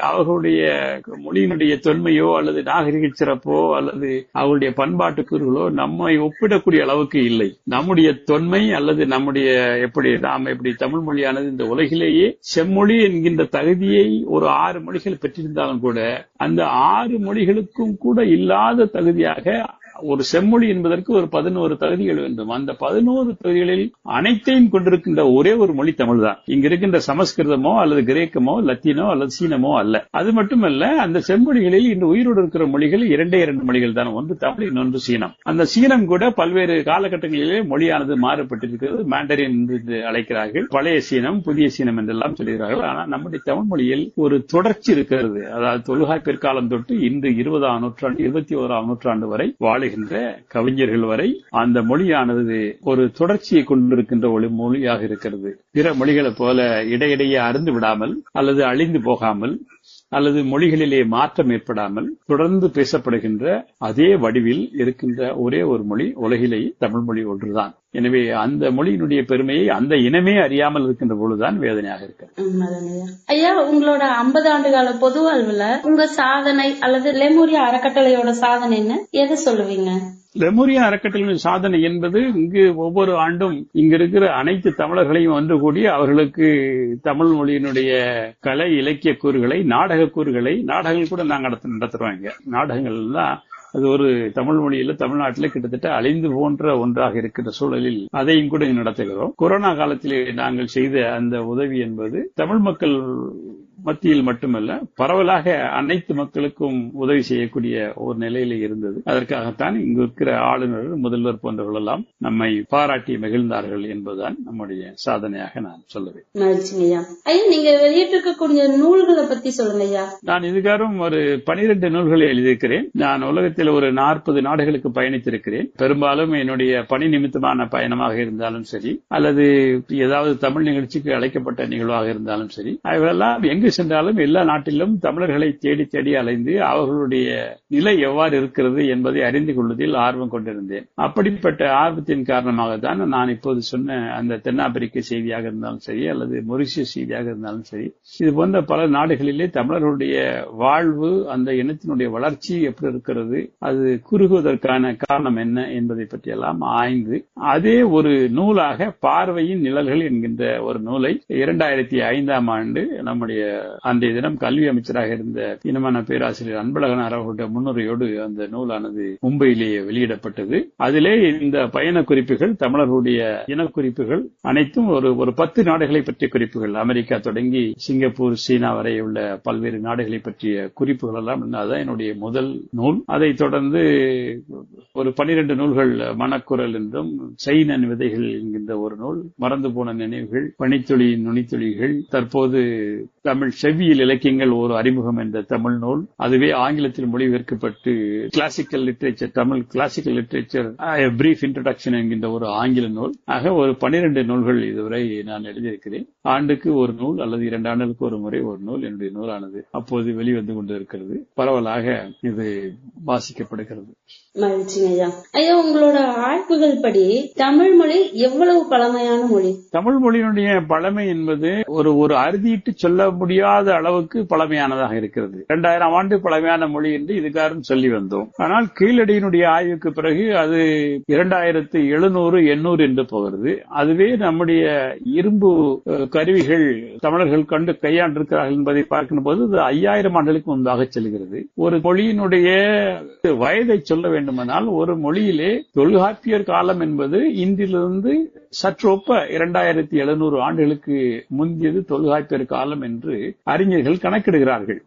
அவர்களுடைய மொழியினுடைய தொன்மையோ அல்லது நாகரிக சிறப்போ அல்லது அவருடைய பண்பாட்டு கூறுகளோ நம்மை ஒப்பிடக்கூடிய அளவுக்கு இல்லை. நம்முடைய தொன்மை அல்லது நம்முடைய நாம் எப்படி தமிழ் மொழியானது இந்த உலகிலேயே செம்மொழி என்கின்ற தகுதியை ஒரு 6 மொழிகள் பெற்றிருந்தாலும் கூட அந்த 6 மொழிகளுக்கும் கூட இல்லாத தகுதியாக ஒரு செம்மொழி என்பதற்கு ஒரு 11 தகுதிகள் வேண்டும். அந்த 11 தகுதிகளில் அனைத்தையும் கொண்டிருக்கின்ற ஒரே ஒரு மொழி தமிழ் தான். இங்க இருக்கின்ற சமஸ்கிருதமோ அல்லது கிரேக்கமோ லத்தீனோ அல்லது சீனமோ அல்ல. அது மட்டுமல்ல, அந்த செம்மொழிகளில் இன்று உயிரோடு இருக்கிற மொழிகள் 2 மொழிகள் தான். ஒன்று தமிழ், இன்னொன்று சீனம். அந்த சீனம் கூட பல்வேறு காலகட்டங்களிலே மொழியானது மாறுபட்டிருக்கிறது. மாண்டரின் என்று அழைக்கிறார்கள், பழைய சீனம், புதிய சீனம் என்றெல்லாம் சொல்கிறார்கள். ஆனால் நம்முடைய தமிழ் மொழியில் ஒரு தொடர்ச்சி இருக்கிறது. அதாவது தொல்காப்பியர் பிற்காலம் தொட்டு இன்று 20ஆம் நூற்றாண்டு 21ஆம் நூற்றாண்டு வரை கவிஞர்கள் வரை அந்த மொழியானது ஒரு தொடர்ச்சியை கொண்டிருக்கின்ற ஒரு மொழியாக இருக்கிறது. பிற மொழிகளைப் போல இடையிடையே அருந்து விடாமல் அல்லது அழிந்து போகாமல் அல்லது மொழிகளிலே மாற்றம் ஏற்படாமல் தொடர்ந்து பேசப்படுகின்ற அதே வடிவில் இருக்கின்ற ஒரே ஒரு மொழி உலகிலேயே தமிழ் மொழி ஒன்றுதான். எனவே அந்த மொழியினுடைய பெருமையை அந்த இனமே அறியாமல் இருக்கின்ற பொழுதுதான் வேதனையாக இருக்கு. ஐயா, உங்களோட 50 ஆண்டு கால பொது வாழ்வுல உங்க சாதனை அல்லது லெமூரியா அறக்கட்டளையோட சாதனை என்ன, எதை சொல்லுவீங்க? லெமூரியா அறக்கட்டளையின் சாதனை என்பது இங்கு ஒவ்வொரு ஆண்டும் இங்க இருக்கிற அனைத்து தமிழர்களையும் ஒன்று கூடி அவர்களுக்கு தமிழ் மொழியினுடைய கலை இலக்கிய கூறுகளை, நாடக கூறுகளை, நாடகங்கள் கூட நாங்க நடத்துறோம். நாடகங்கள் தான் அது ஒரு தமிழ் மொழியில தமிழ்நாட்டில் கிட்டத்தட்ட அழிந்து போன்ற ஒன்றாக இருக்கின்ற சூழலில் அதையும் கூட நடத்துகிறோம். கொரோனா காலத்திலே நாங்கள் செய்த அந்த உதவி என்பது தமிழ் மக்கள் மத்தியில் மட்டுமல்ல, பரவலாக அனைத்து மக்களுக்கும் உதவி செய்யக்கூடிய ஒரு நிலையில இருந்தது. அதற்காகத்தான் இங்கு இருக்கிற ஆளுநர், முதல்வர் போன்றவர்கள் எல்லாம் நம்மை பாராட்டி மகிழ்ந்தார்கள் என்பதுதான் நம்முடைய சாதனையாக நான் சொல்லுவேன். நீங்க வெளியிட்டிருக்கக்கூடிய நூல்களை பத்தி சொல்லுங்க ஐயா. நான் இதுகாரும் ஒரு 12 நூல்களை எழுதியிருக்கிறேன். நான் உலகத்தில் ஒரு 40 நாடுகளுக்கு பயணித்திருக்கிறேன். பெரும்பாலும் என்னுடைய பணி நிமித்தமான பயணமாக இருந்தாலும் சரி, அல்லது ஏதாவது தமிழ் நிகழ்ச்சிக்கு அழைக்கப்பட்ட நிகழ்வாக இருந்தாலும் சரி, அவைகளெல்லாம் எங்கு சென்றாலும் எல்லா நாட்டிலும் தமிழர்களை தேடி தேடி அலைந்து அவர்களுடைய நிலை எவ்வாறு இருக்கிறது என்பதை அறிந்து கொள்வதில் ஆர்வம் கொண்டிருந்தேன். அப்படிப்பட்ட ஆர்வத்தின் காரணமாக தான் நான் இப்போது சொன்ன அந்த தென்னாப்பிரிக்க செய்தியாக இருந்தாலும் சரி, அல்லது மொரிஷியஸ் செய்தியாக இருந்தாலும் சரி, இது போன்ற பல நாடுகளிலே தமிழர்களுடைய வாழ்வு, அந்த இனத்தினுடைய வளர்ச்சி எப்படி இருக்கிறது, அது குறுகுவதற்கான காரணம் என்ன என்பதை பற்றியெல்லாம் ஆய்ந்து அதே ஒரு நூலாக பார்வையின் நிழல்கள் என்கின்ற ஒரு நூலை 2005ஆம் ஆண்டு நம்முடைய அன்றைய தினம் கல்வி அமைச்சராக இருந்த இனமான பேராசிரியர் அன்பழகனார் அவர்களுடைய முன்னுரையோடு அந்த நூலானது மும்பையிலேயே வெளியிடப்பட்டது. அதிலே இந்த பயண குறிப்புகள், தமிழர்களுடைய இனக்குறிப்புகள் அனைத்தும் ஒரு 10 நாடுகளை பற்றிய குறிப்புகள், அமெரிக்கா தொடங்கி சிங்கப்பூர், சீனா வரை உள்ள பல்வேறு நாடுகளை பற்றிய குறிப்புகள் எல்லாம் அதான் என்னுடைய முதல் நூல். அதை தொடர்ந்து ஒரு 12 நூல்கள், மனக்குரல் என்றும், சைன விதைகள் என்கின்ற ஒரு நூல், மறந்து போன நினைவுகள், பனித்துளி நுனித்துளிகள், தற்போது தமிழ் செவ்வியல் இலக்கியங்கள் ஒரு அறிமுகம் என்ற தமிழ் நூல், அதுவே ஆங்கிலத்தில் மொழிபெயர்க்கப்பட்டு classical literature, Tamil classical literature brief introduction என்கின்ற ஒரு ஆங்கில நூல். ஆக ஒரு 12 நூல்கள் இதுவரை நான் எழுதியிருக்கிறேன். ஆண்டுக்கு ஒரு நூல் அல்லது 2 ஆண்டுகளுக்கு ஒரு முறை ஒரு நூல் என்னுடைய நூலானது அப்போது வெளிவந்து கொண்டிருக்கிறது. பரவலாக இது வாசிக்கப்படுகிறது. ஐயா, உங்களோட ஆய்வுகள் படி தமிழ் மொழி எவ்வளவு பழமையான மொழி? தமிழ் மொழியினுடைய பழமை என்பது ஒரு அறுதிட்டு சொல்ல முடியாத அளவுக்கு பழமையானதாக இருக்கிறது. 2000 ஆண்டு பழமையான மொழி என்று இதுகாரும் சொல்லி வந்தோம். ஆனால் கீழடியினுடைய ஆய்வுக்கு பிறகு அது 2700, 800 என்று போகிறது. அதுவே நம்முடைய இரும்பு கருவிகள் தமிழர்கள் கண்டு கையாண்டிருக்கிறார்கள் என்பதை பார்க்கும் போது 5000 ஆண்டுகளுக்கு முன்பாக செல்கிறது. ஒரு மொழியினுடைய வயதை சொல்ல வேண்டுமானால் ஒரு மொழியிலே தொல்காப்பியர் காலம் என்பது இன்றிலிருந்து சற்றொப்ப 2700 ஆண்டுகளுக்கு முந்தியது தொல்காப்பியர் காலம் என்று அறிஞர்கள் கணக்கிடுகிறார்கள்.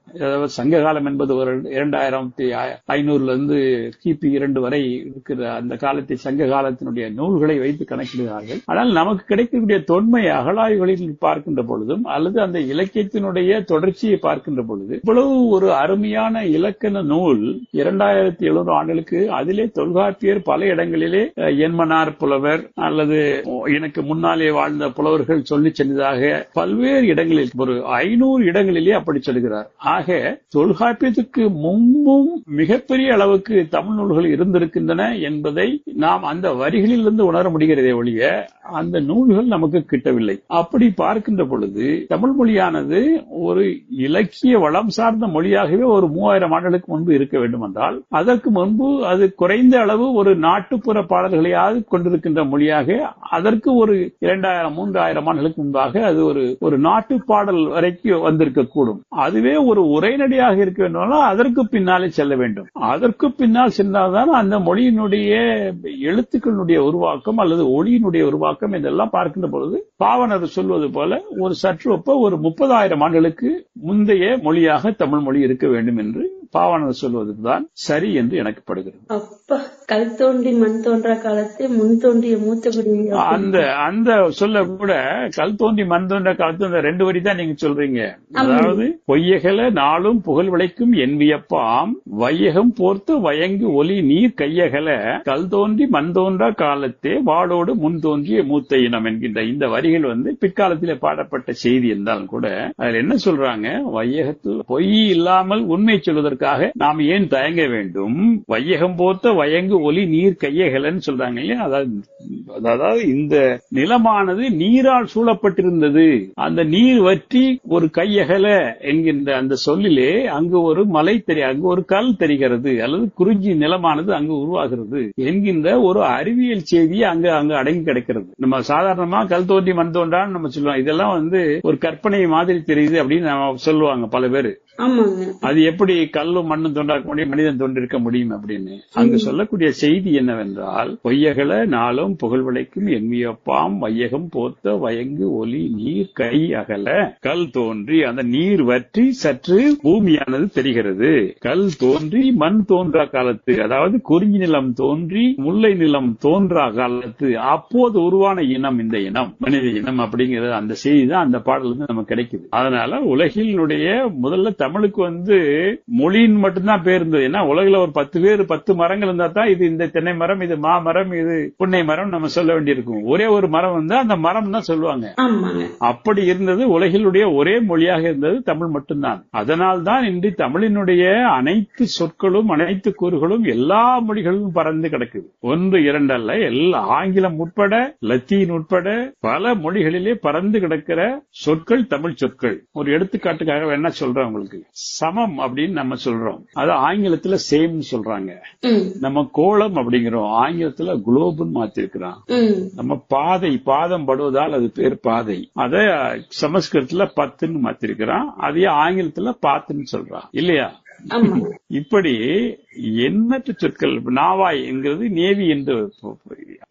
சங்க காலம் என்பது ஒரு 2500 கிபி 2 வரை இருக்கிற அந்த காலத்தை சங்க காலத்தினுடைய நூல்களை வைத்து கணக்கிடுகிறார்கள். ஆனால் நமக்கு கிடைக்கக்கூடிய தொன்மை அகழாய்வுகளில் பார்க்கின்ற பொழுதும் அல்லது அந்த இலக்கியத்தினுடைய தொடர்ச்சியை பார்க்கின்ற பொழுது இவ்வளவு ஒரு அருமையான இலக்கண நூல் 2700 ஆண்டுகளுக்கு, அதிலே தொல்காப்பியர் பல இடங்களிலே என்மனார் புலவர் அல்லது எனக்கு முன்னாலே வாழ்ந்த புலவர்கள் சொல்லி சென்றதாக பல்வேறு இடங்களில் ஒரு 500 இடங்களிலே அப்படி சொல்கிறார். ஆக தொல்காப்பியத்துக்கு முன்பும் மிகப்பெரிய அளவுக்கு தமிழ் நூல்கள் இருந்திருக்கின்றன என்பதை நாம் அந்த வரிகளிலிருந்து உணர முடிகிறதே ஒழிய அந்த நூல்கள் நமக்கு கிட்டவில்லை. அப்படி பார்க்கின்ற பொழுது தமிழ் மொழியானது ஒரு இலக்கிய வளம் சார்ந்த மொழியாகவே ஒரு 3000 ஆண்டுகளுக்கு முன்பு இருக்க வேண்டும் என்றால், அதற்கு முன்பு அது குறைந்த அளவு ஒரு நாட்டுப்புற பாடல்களையாவது கொண்டிருக்கின்ற மொழியாக, அதற்கு ஒரு 2000, 3000 ஆண்டுகளுக்கு முன்பாக அது ஒரு நாட்டு பாடல் வரைக்கும் வந்திருக்க கூடும். அதுவே ஒரு உரைநடையாக இருக்க வேண்டும், அதற்கு பின்னாலே செல்ல வேண்டும். அதற்கு பின்னால் சென்றால்தான் அந்த மொழியினுடைய எழுத்துக்களுடைய உருவாக்கம் அல்லது ஒளியினுடைய உருவாக்கம் இதெல்லாம் பார்க்கின்ற பொழுது பாவனர் சொல்வது போல ஒரு சற்று ஒப்ப ஒரு 30,000 ஆண்டுகளுக்கு முந்தைய மொழியாக தமிழ் மொழி இருக்க வேண்டும் என்று பாவனர் சொல்வதுதான் சரி என்று எனக்கு படுகிறது. அப்ப கல் தோன்றி மண் தோன்றா காலத்தை முன் தோன்றிய மூத்த குடி அந்த சொல்ல கூட கல் தோன்றி மண் தோன்ற காலத்து 2 வரி தான் நீங்க சொல்றீங்க. அதாவது பொய்யகல நாளும் புகழ் விளைக்கும் என்பியப்பாம் வையகம் போர்த்து வயங்கு ஒலி நீர் கையகல கல் தோன்றி மண் தோன்றா காலத்தே வாளோடு முன் தோன்றிய மூத்த இனம் என்கின்ற இந்த வரிகள் பிற்காலத்திலே பாடப்பட்ட செய்தி என்றாலும் கூட அதில் என்ன சொல்றாங்க, வையகத்தில் பொய் இல்லாமல் உண்மை சொல்வதற்கு சொல்வதற்காக நாம் ஏன் தயங்க வேண்டும்? வையகம் போத்த வயங்கு ஒலி நீர் கையகலன்னு சொல்றாங்க இல்லையா? அதாவது இந்த நிலமானது நீரால் சூழப்பட்டிருந்தது. அந்த நீர் வற்றி ஒரு கையகல என்கின்ற அந்த சொல்லிலே அங்கு ஒரு மலை அங்கு ஒரு கல் தெரிகிறது, அல்லது குறிஞ்சி நிலமானது அங்கு உருவாகிறது என்கின்ற ஒரு அறிவியல் செய்தி அங்கு அடங்கி கிடக்கிறது. நம்ம சாதாரணமா கல் தோன்றி மண் தோன்றான்னு நம்ம சொல்லுவோம். இதெல்லாம் ஒரு கற்பனை மாதிரி தெரியுது அப்படின்னு நம்ம சொல்லுவாங்க பல பேரு. அது எப்படி கல்லும் மண்ணும் தோன்றாக்க முடியும், மனிதன் தோன்றிருக்க முடியும் அப்படின்னு. அங்கு சொல்லக்கூடிய செய்தி என்னவென்றால், பொய்யகல நாளும் புகழ் விளைக்கும் எண்மியப்பாம் வையகம் போத்த வயங்கு ஒலி நீர் கை அகல கல் தோன்றி அந்த நீர் வற்றி சற்று பூமியானது தெரிகிறது. கல் தோன்றி மண் தோன்றா காலத்து, அதாவது குறிஞ்சி நிலம் தோன்றி முல்லை நிலம் தோன்றா காலத்து அப்போது உருவான இனம் இந்த இனம், மனித இனம் அப்படிங்கிறது அந்த செய்தி தான் அந்த பாடல் வந்து நமக்கு கிடைக்குது. அதனால உலகினுடைய முதல்ல தமிழுக்கு மொழியின் மட்டும்தான் பேர் இருந்தது. ஏன்னா உலகில் ஒரு 10 மரங்கள் இருந்தா தான் இது இந்த தென்னை மரம், இது மாமரம், இது புன்னை மரம் நம்ம சொல்ல வேண்டியிருக்கும். ஒரே ஒரு மரம் வந்தா அந்த மரம் தான் சொல்லுவாங்க. அப்படி இருந்தது. உலகிலுடைய ஒரே மொழியாக இருந்தது தமிழ் மட்டும்தான். அதனால்தான் இன்று தமிழினுடைய அனைத்து சொற்களும் அனைத்து கூறுகளும் எல்லா மொழிகளும் பறந்து கிடக்குது. 1, 2 அல்ல, எல்லா ஆங்கிலம் உட்பட லத்தீன் உட்பட பல மொழிகளிலே பறந்து கிடக்கிற சொற்கள் தமிழ் சொற்கள். ஒரு எடுத்துக்காட்டுக்காக வேணா சொல்றேன் உங்களுக்கு. சமம் அப்படின்னு நம்ம சொல்றோம், அது ஆங்கிலத்துல சேம் சொல்றாங்க. நம்ம கோலம் அப்படிங்கிறோம், ஆங்கிலத்துல குளோபுன்னு மாத்திருக்கிறான். நம்ம பாதம் படுவதால் அது பேர் பாதை, அத சமஸ்கிருதத்துல பத்துன்னு மாத்திருக்கிறான். அதையே ஆங்கிலத்துல பாத்துன்னு சொல்றான் இல்லையா? இப்படி எண்ணற்ற சொற்கள். நாவாய் என்கிறது நேவி என்று,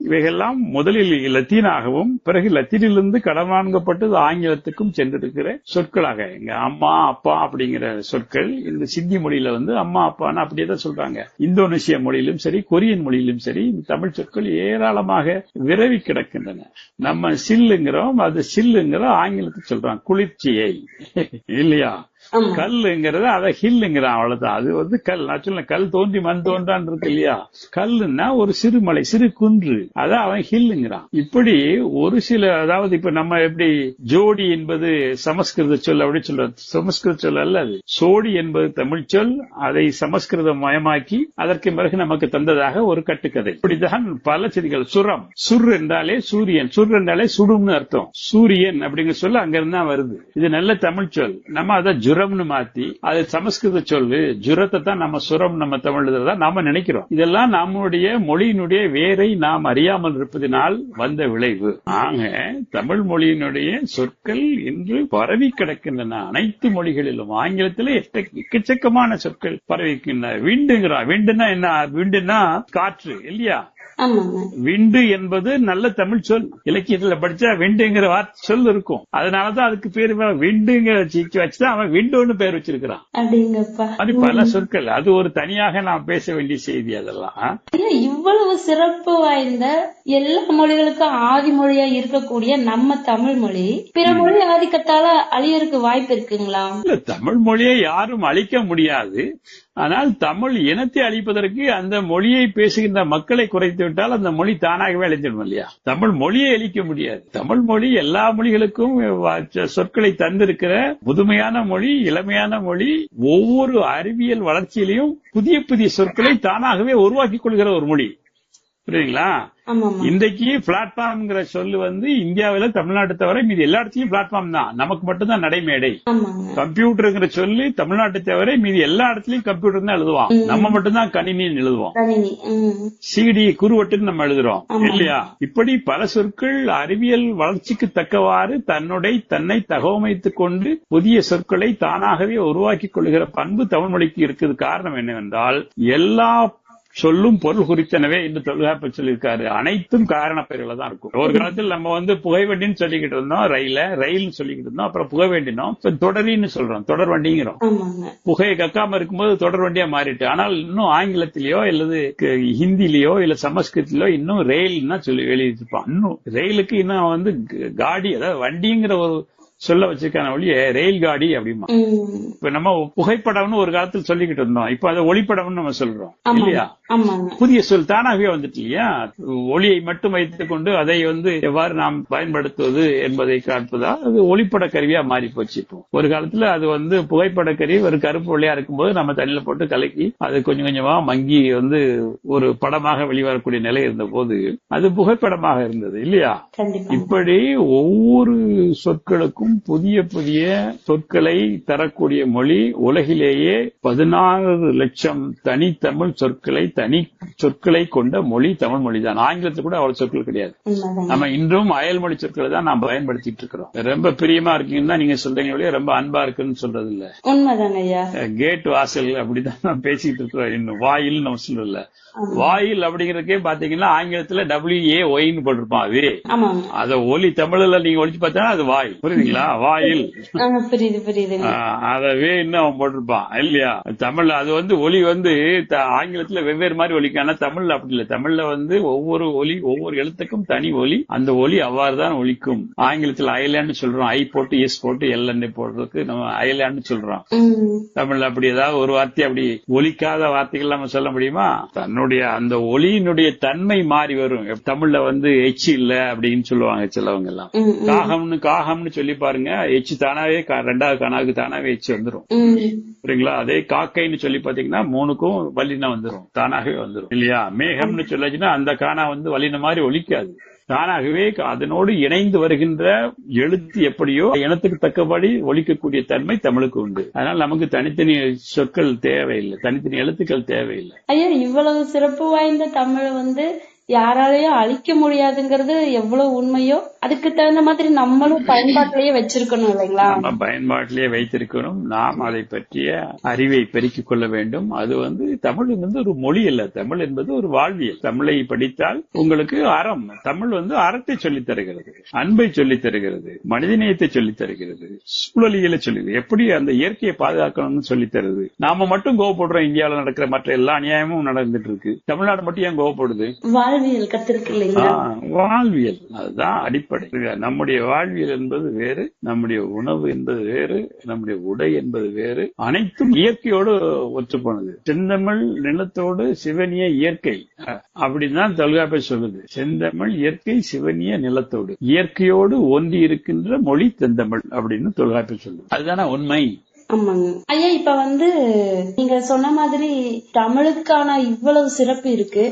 இவைகள்லாம் முதலில் லத்தீனாகவும் பிறகு லத்தீனிலிருந்து கடன் வாங்கப்பட்டது ஆங்கிலத்துக்கும் சென்றிருக்கிற சொற்களாக. இங்க அம்மா அப்பா அப்படிங்கிற சொற்கள் இந்த சிந்தி மொழியில அம்மா அப்பான்னு அப்படியேதான் சொல்றாங்க. இந்தோனேசிய மொழியிலும் சரி, கொரியன் மொழியிலும் சரி, இந்த தமிழ் சொற்கள் ஏராளமாக விரவி கிடக்கின்றன. நம்ம சில்லுங்கிறோம், அது சில்லுங்கிற ஆங்கிலத்துக்கு சொல்றான் குளிர்ச்சியை இல்லையா? கல்லுங்கிறத அதை ஹில்லுங்கிறான், அவ்வளவுதான். அது கல். நான் சொல்ல கல் தோன்றி மண் தோன்றான் இருக்கு இல்லையா? கல்லுன்னா ஒரு சிறு மலை, சிறு குன்று, அதான் அவன் ஹில்லுங்கிறான். இப்படி ஒரு சில, அதாவது இப்ப நம்ம எப்படி ஜோடி என்பது சமஸ்கிருத சொல் அப்படி சொல்றோம், சமஸ்கிருத சொல் அல்ல அது. சோடி என்பது தமிழ் சொல், அதை சமஸ்கிருதம் மயமாக்கி அதற்கு பிறகு நமக்கு தந்ததாக ஒரு கட்டுக்கதை. இப்படிதான் பல செய்திகள். சுரம், சுர் என்றாலே சூரியன், சுர் என்றாலே சுடும்னு அர்த்தம். சூரியன் அப்படிங்கிற சொல்ல அங்க இருந்தா வருது. இது நல்ல தமிழ் சொல். நம்ம அதை ஜுரம்னு மாத்தி அது சமஸ்கிருத சொல்லு, ஜுரத்தை தான் நம்ம சுரம் நம்ம தமிழ்ல நாம நினைக்கிறோம். இதெல்லாம் நம்முடைய மொழியினுடைய வேரை நாம் அறியாமல் இருப்பதனால் வந்த விளைவு. ஆக தமிழ் மொழியினுடைய சொற்கள் இன்று பரவி கிடக்கின்றன அனைத்து மொழிகளிலும். ஆங்கிலத்திலே எக்கச்சக்கமான சொற்கள் பரவிக்கின்றன. விண்டுங்கிறான். விண்டுன்னா என்ன? விண்டுன்னா காற்று இல்லையா? விண்டு என்பது நல்ல தமிழ் சொல். இலக்கியத்துல படிச்சா விண்டுங்கிற வார்த்தை சொல் இருக்கும். அதனாலதான் அதுக்கு பேரு விண்டுங்கிற வச்சுதான் அவன் விண்டுன்னு பேர் வச்சிருக்கிறான். அது பல சொற்கள். அது ஒரு தனியாக நாம் பேச வேண்டிய செய்தி. அதெல்லாம் இவ்வளவு சிறப்பு வாய்ந்த எல்லா மொழிகளுக்கும் ஆதி மொழியா இருக்கக்கூடிய நம்ம தமிழ் மொழி பிற மொழி ஆதிக்கத்தால அழியறதுக்கு வாய்ப்பு இருக்குங்களா? இல்ல, தமிழ் மொழியை யாரும் அழிக்க முடியாது. ஆனால் தமிழ் இனத்தை அழிப்பதற்கு அந்த மொழியை பேசுகின்ற மக்களை குறைத்து விட்டால் அந்த மொழி தானாகவே அழிஞ்சிடும் இல்லையா? தமிழ் மொழியை அழிக்க முடியாது. தமிழ் மொழி எல்லா மொழிகளுக்கும் சொற்களை தந்திருக்கிற முதுமையான மொழி, இளமையான மொழி. ஒவ்வொரு அறிவியல் வளர்ச்சியிலையும் புதிய புதிய சொற்களை தானாகவே உருவாக்கிக் கொள்கிற ஒரு மொழி. புரியுதுங்களா? இன்றைக்கு பிளாட்ஃபார்ம்ங்கிற சொல்லு இந்தியாவில தமிழ்நாட்டை தவிர மீது எல்லா இடத்துலயும் பிளாட்ஃபார்ம் தான். நமக்கு மட்டும்தான் நடைமேடை. கம்ப்யூட்டருங்கிற சொல்லி தமிழ்நாட்டை தவிர மீது எல்லா இடத்துலயும் கம்ப்யூட்டர் தான் எழுதுவான். நம்ம மட்டும்தான் கணினின்னு எழுதுவோம். சிடி குறுவட்டுன்னு நம்ம எழுதுறோம் இல்லையா? இப்படி பல சொற்கள் அறிவியல் வளர்ச்சிக்கு தக்கவாறு தன்னை தகவமைத்துக் கொண்டு புதிய சொற்களை தானாகவே உருவாக்கிக் கொள்கிற பண்பு தமிழ் மொழிக்கு இருக்குது. காரணம் என்னவென்றால் எல்லா சொல்லும் பொருள் குறித்தனவே என்று தொல்காப்பியர் சொல்லியிருக்காரு. அனைத்தும் காரண பெயர்கள தான் இருக்கும். ஒரு காலத்தில் நம்ம புகைவண்டின்னு சொல்லிக்கிட்டு இருந்தோம், ரயில் சொல்லிக்கிட்டு இருந்தோம். அப்புறம் புகைவண்டினோம், தொடரின்னு சொல்றோம், தொடர் வண்டிங்கிறோம். புகையை கக்காம இருக்கும்போது தொடர் வண்டியா மாறிட்டு. ஆனால் இன்னும் ஆங்கிலத்திலேயோ அல்லது ஹிந்திலேயோ இல்ல சமஸ்கிருத்திலோ இன்னும் ரயில்னா சொல்லி எழுதிருப்பான். இன்னும் ரயிலுக்கு இன்னும் காடி, அதாவது வண்டிங்கிற ஒரு சொல்ல வச்சிருக்கான ஒழிய ரயில் காடி அப்படிமா. இப்ப நம்ம புகைப்படம்னு ஒரு காலத்தில் சொல்லிக்கிட்டு இருந்தோம், இப்ப அதை ஒளிப்படம்னு நம்ம சொல்றோம் இல்லையா? புதிய சொல் தானாகவே வந்துட்டு இல்லையா? ஒளியை மட்டும் வைத்துக் கொண்டு அதை எவ்வாறு நாம் பயன்படுத்துவது என்பதை காட்டுவதா அது ஒளிப்பட கருவியா மாறி போச்சு. இப்போ ஒரு காலத்துல அது புகைப்பட கருவி ஒரு கருப்பு வெள்ளையா இருக்கும்போது நம்ம தண்ணியில போட்டு கலக்கி அது கொஞ்சம் கொஞ்சமா மங்கி ஒரு படமாக வெளிவரக்கூடிய நிலை இருந்த போது அது புகைப்படமாக இருந்தது இல்லையா? இப்படி ஒவ்வொரு சொற்களுக்கும் புதிய புதிய சொற்களை தரக்கூடிய மொழி. உலகிலேயே 16 லட்சம் தனித்தமிழ் தனி சொற்களை கொண்ட மொழி தமிழ் மொழி தான். ஆங்கிலத்தில் கூட அவ்வளவு சொற்கள் கிடையாது. நம்ம இன்றும் அயல்மொழி சொற்களை தான் நாம் பயன்படுத்திட்டு இருக்கிறோம். ரொம்ப பிரியமா இருக்கீங்கன்னா நீங்க சொல்றீங்க, ரொம்ப அன்பா இருக்குன்னு சொல்றது இல்ல. கேட் வாசல் அப்படிதான் நான் பேசிட்டு இருக்கிறோம். இன்னும் வாயில் நம்ம சொல்லல. வாயில் அப்படிங்கறதுக்கே பாத்தீங்கன்னா ஆங்கிலத்துல WAYன்னு போட்டிருப்பான். அது அத ஒலி தமிழ்ல நீங்க ஒழிச்சு பார்த்தா அது வாய். புரியுதுங்களா? வாயில் அதவே இன்னும் அவன் போட்டிருப்பான் இல்லையா? தமிழ்ல அது ஒலி ஆங்கிலத்துல வெவ்வேறு மாதிரி ஒலிக்கும். ஆனா தமிழ்ல அப்படி இல்லை. தமிழ்ல ஒவ்வொரு ஒலி ஒவ்வொரு எழுத்துக்கும் தனி ஒலி. அந்த ஒலி அவ்வாறுதான் ஒலிக்கும். ஆங்கிலத்துல அயர்லாந்து சொல்றோம், ஐ போட்டு எஸ் போட்டு எல்என்ஏ போடுறதுக்கு நம்ம அயர்லாந்து சொல்றோம். தமிழ்ல அப்படி ஏதாவது ஒரு வார்த்தை அப்படி ஒலிக்காத வார்த்தைகள் நம்ம சொல்ல முடியுமா? அந்த ஒலியினுடைய தன்மை மாறி வரும். தமிழ்ல எச்சு இல்ல அப்படின்னு சொல்லுவாங்க சிலவங்க எல்லாம். காகம்னு சொல்லி பாருங்க, எச்சு தானாவே ரெண்டாவது காணாவுக்கு தானாவே எச்சு வந்துடும். சரிங்களா? அதே காக்கைன்னு சொல்லி பாத்தீங்கன்னா 3க்கும் வல்லினம் வந்துடும், தானாகவே வந்துடும் இல்லையா? மேகம்னு சொல்லாச்சுன்னா அந்த காணா வல்லின மாதிரி ஒலிக்காது, தானாகவே அதனோடு இணைந்து வருகின்ற எழுத்து எப்படியோ இனத்துக்கு தக்கபடி ஒலிக்கக்கூடிய தன்மை தமிழுக்கு உண்டு. அதனால நமக்கு தனித்தனி சொற்கள் தேவையில்லை, தனித்தனி எழுத்துக்கள் தேவையில்லை. ஐயா, இவ்வளவு சிறப்பு வாய்ந்த தமிழை யாராலையும் அழிக்க முடியாதுங்கிறது எவ்வளவு உண்மையோ அதுக்கு தகுந்த மாதிரி நம்மளும் பயன்பாட்டிலேயே வச்சிருக்கணும் இல்லைங்களா? நம்ம பயன்பாட்டிலேயே வைத்திருக்கணும். நாம் அதை பற்றிய அறிவை பெருக்கிக் கொள்ள வேண்டும். அது தமிழ் ஒரு மொழி அல்ல, தமிழ் என்பது ஒரு வாழ்வியல். தமிழை படித்தால் உங்களுக்கு அறம், தமிழ் அறத்தை சொல்லித் தருகிறது, அன்பை சொல்லித் தருகிறது, மனிதநேயத்தை சொல்லித் தருகிறது, சூழலியலை சொல்லுது, எப்படி அந்த இயற்கையை பாதுகாக்கணும்னு சொல்லித் தருது. நாம மட்டும் கோவப்படுறோம். இந்தியாவில் நடக்கிற மற்ற எல்லா அநியாயமும் நடந்துட்டு இருக்கு. தமிழ்நாடு மட்டும் ஏன் கோவப்படுது? வாழ்வியல் கத்திருக்கு இல்லைங்களா? வாழ்வியல் அதுதான் அடிப்படை. நம்முடைய வாழ்வியல் என்பது வேறு, நம்முடைய உணவு என்பது வேறு, நம்முடைய உடை என்பது வேறு. அனைத்தும் இயற்கையோடு ஒற்றுப்போனது. செந்தமிழ் நிலத்தோடு சிவனிய இயற்கை அப்படின்தான் தொல்காப்பியர் சொல்லுது. செந்தமிழ் இயற்கை சிவனிய நிலத்தோடு, இயற்கையோடு ஒன்றி இருக்கின்ற மொழி செந்தமிழ் அப்படின்னு தொல்காப்பியர் சொல்லுது. அதுதானே உண்மை. ஆமாங்க ஐயா. இப்ப நீங்க சொன்ன மாதிரி தமிழுக்கான இவ்வளவு சிறப்பு இருக்கு.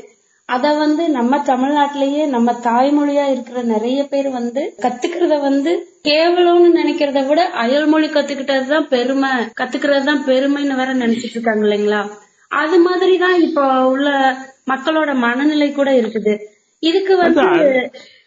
அத நம்ம தமிழ்நாட்டிலேயே நம்ம தாய்மொழியா இருக்கிற நிறைய பேர் கத்துக்கிறத கேவலம்னு நினைக்கிறத விட அயல்மொழி கத்துக்கிட்டதுதான் பெருமை, கத்துக்கிறதுதான் பெருமைன்னு வேற நினைச்சிட்டு இருக்காங்க இல்லைங்களா? அது மாதிரிதான் இப்ப உள்ள மக்களோட மனநிலை கூட இருக்குது. இதுக்கு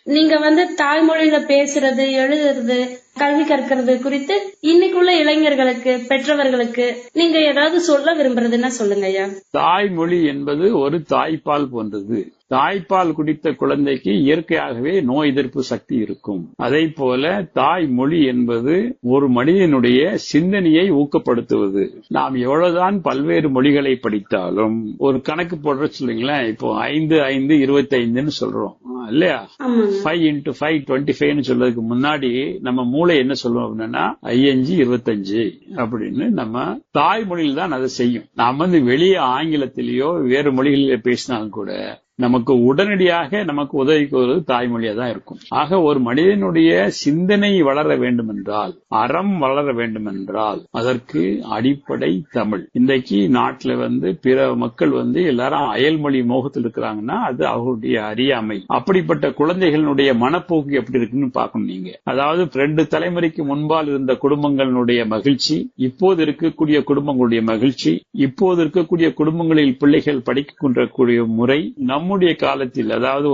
நீங்க தாய்மொழியில பேசுறது, எழுதுறது, கல்வி கற்கிறது குறித்து இன்னைக்குள்ள இளைஞர்களுக்கு, பெற்றவர்களுக்கு நீங்க ஏதாவது சொல்ல விரும்புறதுன்னா சொல்லுங்க ஐயா. தாய்மொழி என்பது ஒரு தாய்ப்பால் போன்றது. தாய்ப்பால் குடித்த குழந்தைக்கு இயற்கையாகவே நோய் எதிர்ப்பு சக்தி இருக்கும். அதே போல தாய்மொழி என்பது ஒரு மனிதனுடைய சிந்தனையை ஊக்கப்படுத்துவது. நாம் எவ்வளவுதான் பல்வேறு மொழிகளை படித்தாலும் ஒரு கணக்கு போடுற சொல்லுங்களேன், இப்போ 5 5 25 சொல்றோம் இல்லையா? 5 × 5 25 சொல்றதுக்கு முன்னாடி நம்ம மூளை என்ன சொல்லுவோம் அப்படின்னா 5 25 அப்படின்னு நம்ம தாய்மொழியில் தான் அதை செய்யும். நாம் வெளியே ஆங்கிலத்திலேயோ வேறு மொழிகளிலே பேசினாலும் கூட நமக்கு உடனடியாக நமக்கு உதவிக்கு வருவது தாய்மொழியா தான் இருக்கும். ஆக ஒரு மனிதனுடைய சிந்தனை வளர வேண்டும் என்றால், அறம் வளர வேண்டும் என்றால் அதற்கு அடிப்படை தமிழ். இன்றைக்கு நாட்டுல பிற மக்கள் எல்லாரும் அயல்மொழி மோகத்தில் இருக்கிறாங்கன்னா அது அவர்களுடைய அறியாமை. அப்படிப்பட்ட குழந்தைகளுடைய மனப்போக்கு எப்படி இருக்குன்னு பார்க்கணும் நீங்க. அதாவது 2 தலைமுறைக்கு முன்பால் இருந்த குடும்பங்களுடைய மகிழ்ச்சி, இப்போது இருக்கக்கூடிய குடும்பங்களுடைய மகிழ்ச்சி, இப்போது இருக்கக்கூடிய குடும்பங்களில் பிள்ளைகள் படிக்கக்கூடிய முறை, நம்முடைய காலத்தில் அதாவது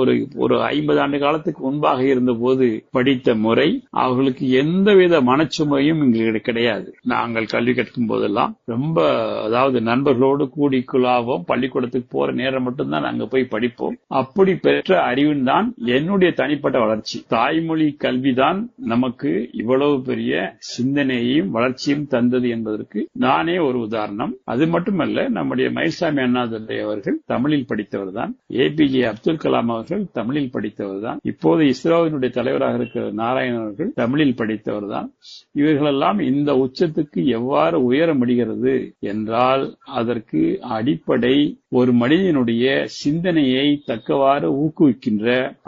ஒரு 50 ஆண்டு காலத்துக்கு முன்பாக இருந்த போது படித்த முறை, அவர்களுக்கு எந்தவித மனச்சுமையும் இங்கு கிடையாது. நாங்கள் கல்வி கற்கும் போதெல்லாம் ரொம்ப அதாவது நண்பர்களோடு கூடி குழாவோம், பள்ளிக்கூடத்துக்கு போற நேரம் மட்டும்தான் நாங்க போய் படிப்போம். அப்படி பெற்ற அறிவின் தான் என்னுடைய தனிப்பட்ட வளர்ச்சி. தாய்மொழி கல்விதான் நமக்கு இவ்வளவு பெரிய சிந்தனையையும் வளர்ச்சியும் தந்தது என்பதற்கு நானே ஒரு உதாரணம். அது மட்டுமல்ல, நம்முடைய மயில்சாமி அண்ணாதுரை அவர்கள் தமிழில் படித்தவர் தான். ஏபிஜே அப்துல் கலாம் அவர்கள் தமிழில் படித்தவர் தான். இப்போது இஸ்ரோவினுடைய தலைவராக இருக்கிற நாராயணன் அவர்கள் தமிழில் படித்தவர் தான். இவர்களெல்லாம் இந்த உச்சத்துக்கு எவ்வாறு உயர முடிகிறது என்றால் அதற்கு அடிப்படை ஒரு மனிதனுடைய சிந்தனையை தக்கவாறு ஊக்குவிக்கின்ற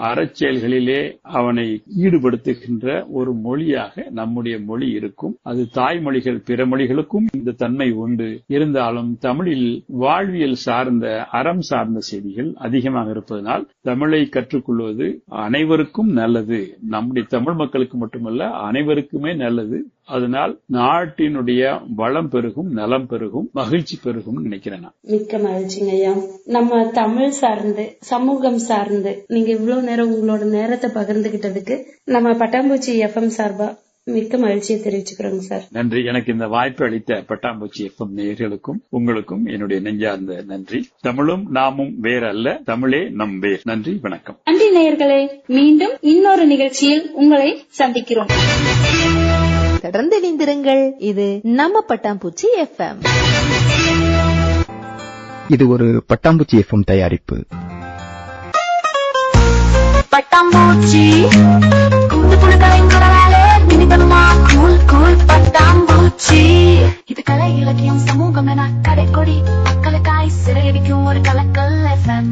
அறச்செயல்களிலே அவனை ஈடுபடுத்துகின்ற ஒரு மொழியாக நம்முடைய மொழி இருக்கும். அது தாய்மொழிகள் பிற மொழிகளுக்கும் இந்த தன்மை உண்டு. இருந்தாலும் தமிழில் வாழ்வியல் சார்ந்த அறம் சார்ந்த செய்திகள் அதிகமாக இருப்பதனால் தமிழை கற்றுக்கொள்வது அனைவருக்கும் நல்லது. நம்முடைய தமிழ் மக்களுக்கு மட்டுமல்ல அனைவருக்குமே நல்லது. அதனால் நாட்டினுடைய வளம் பெருகும், நலம் பெருகும், மகிழ்ச்சி பெருகும் நினைக்கிறேன். மிக்க மகிழ்ச்சிங்க ஐயா. நம்ம தமிழ் சார்ந்து சமூகம் சார்ந்து நீங்க இவ்வளவு நேரம் உங்களோட நேரத்தை பகிர்ந்துகிட்டதுக்கு நம்ம பட்டாம்பூச்சி எஃப்எம் சார்பா மிக்க மகிழ்ச்சியை தெரிவிச்சுக்கிறோங்க சார். நன்றி. எனக்கு இந்த வாய்ப்பு அளித்த பட்டாம்பூச்சி எஃப்எம் நேயர்களுக்கும் உங்களுக்கும் என்னுடைய நெஞ்சார்ந்த நன்றி. தமிழும் நாமும் வேற அல்ல, தமிழே நம் வேர். நன்றி, வணக்கம். நன்றி நேயர்களே. மீண்டும் இன்னொரு நிகழ்ச்சியில் உங்களை சந்திக்கிறோம். தொடர்ந்து இணைந்திருங்கள். இது நம்ம பட்டாம்பூச்சி எஃப்எம். இது ஒரு பட்டாம்பூச்சி எஃப்எம் தயாரிப்பு. பட்டாம்பூச்சி பட்டாம்பூச்சி இது கலை இலக்கியம் சமூகம் என கடைக்கொடி மக்களுக்காய் சிறையடிக்கும் ஒரு கலக்கல் எஃப்எம்.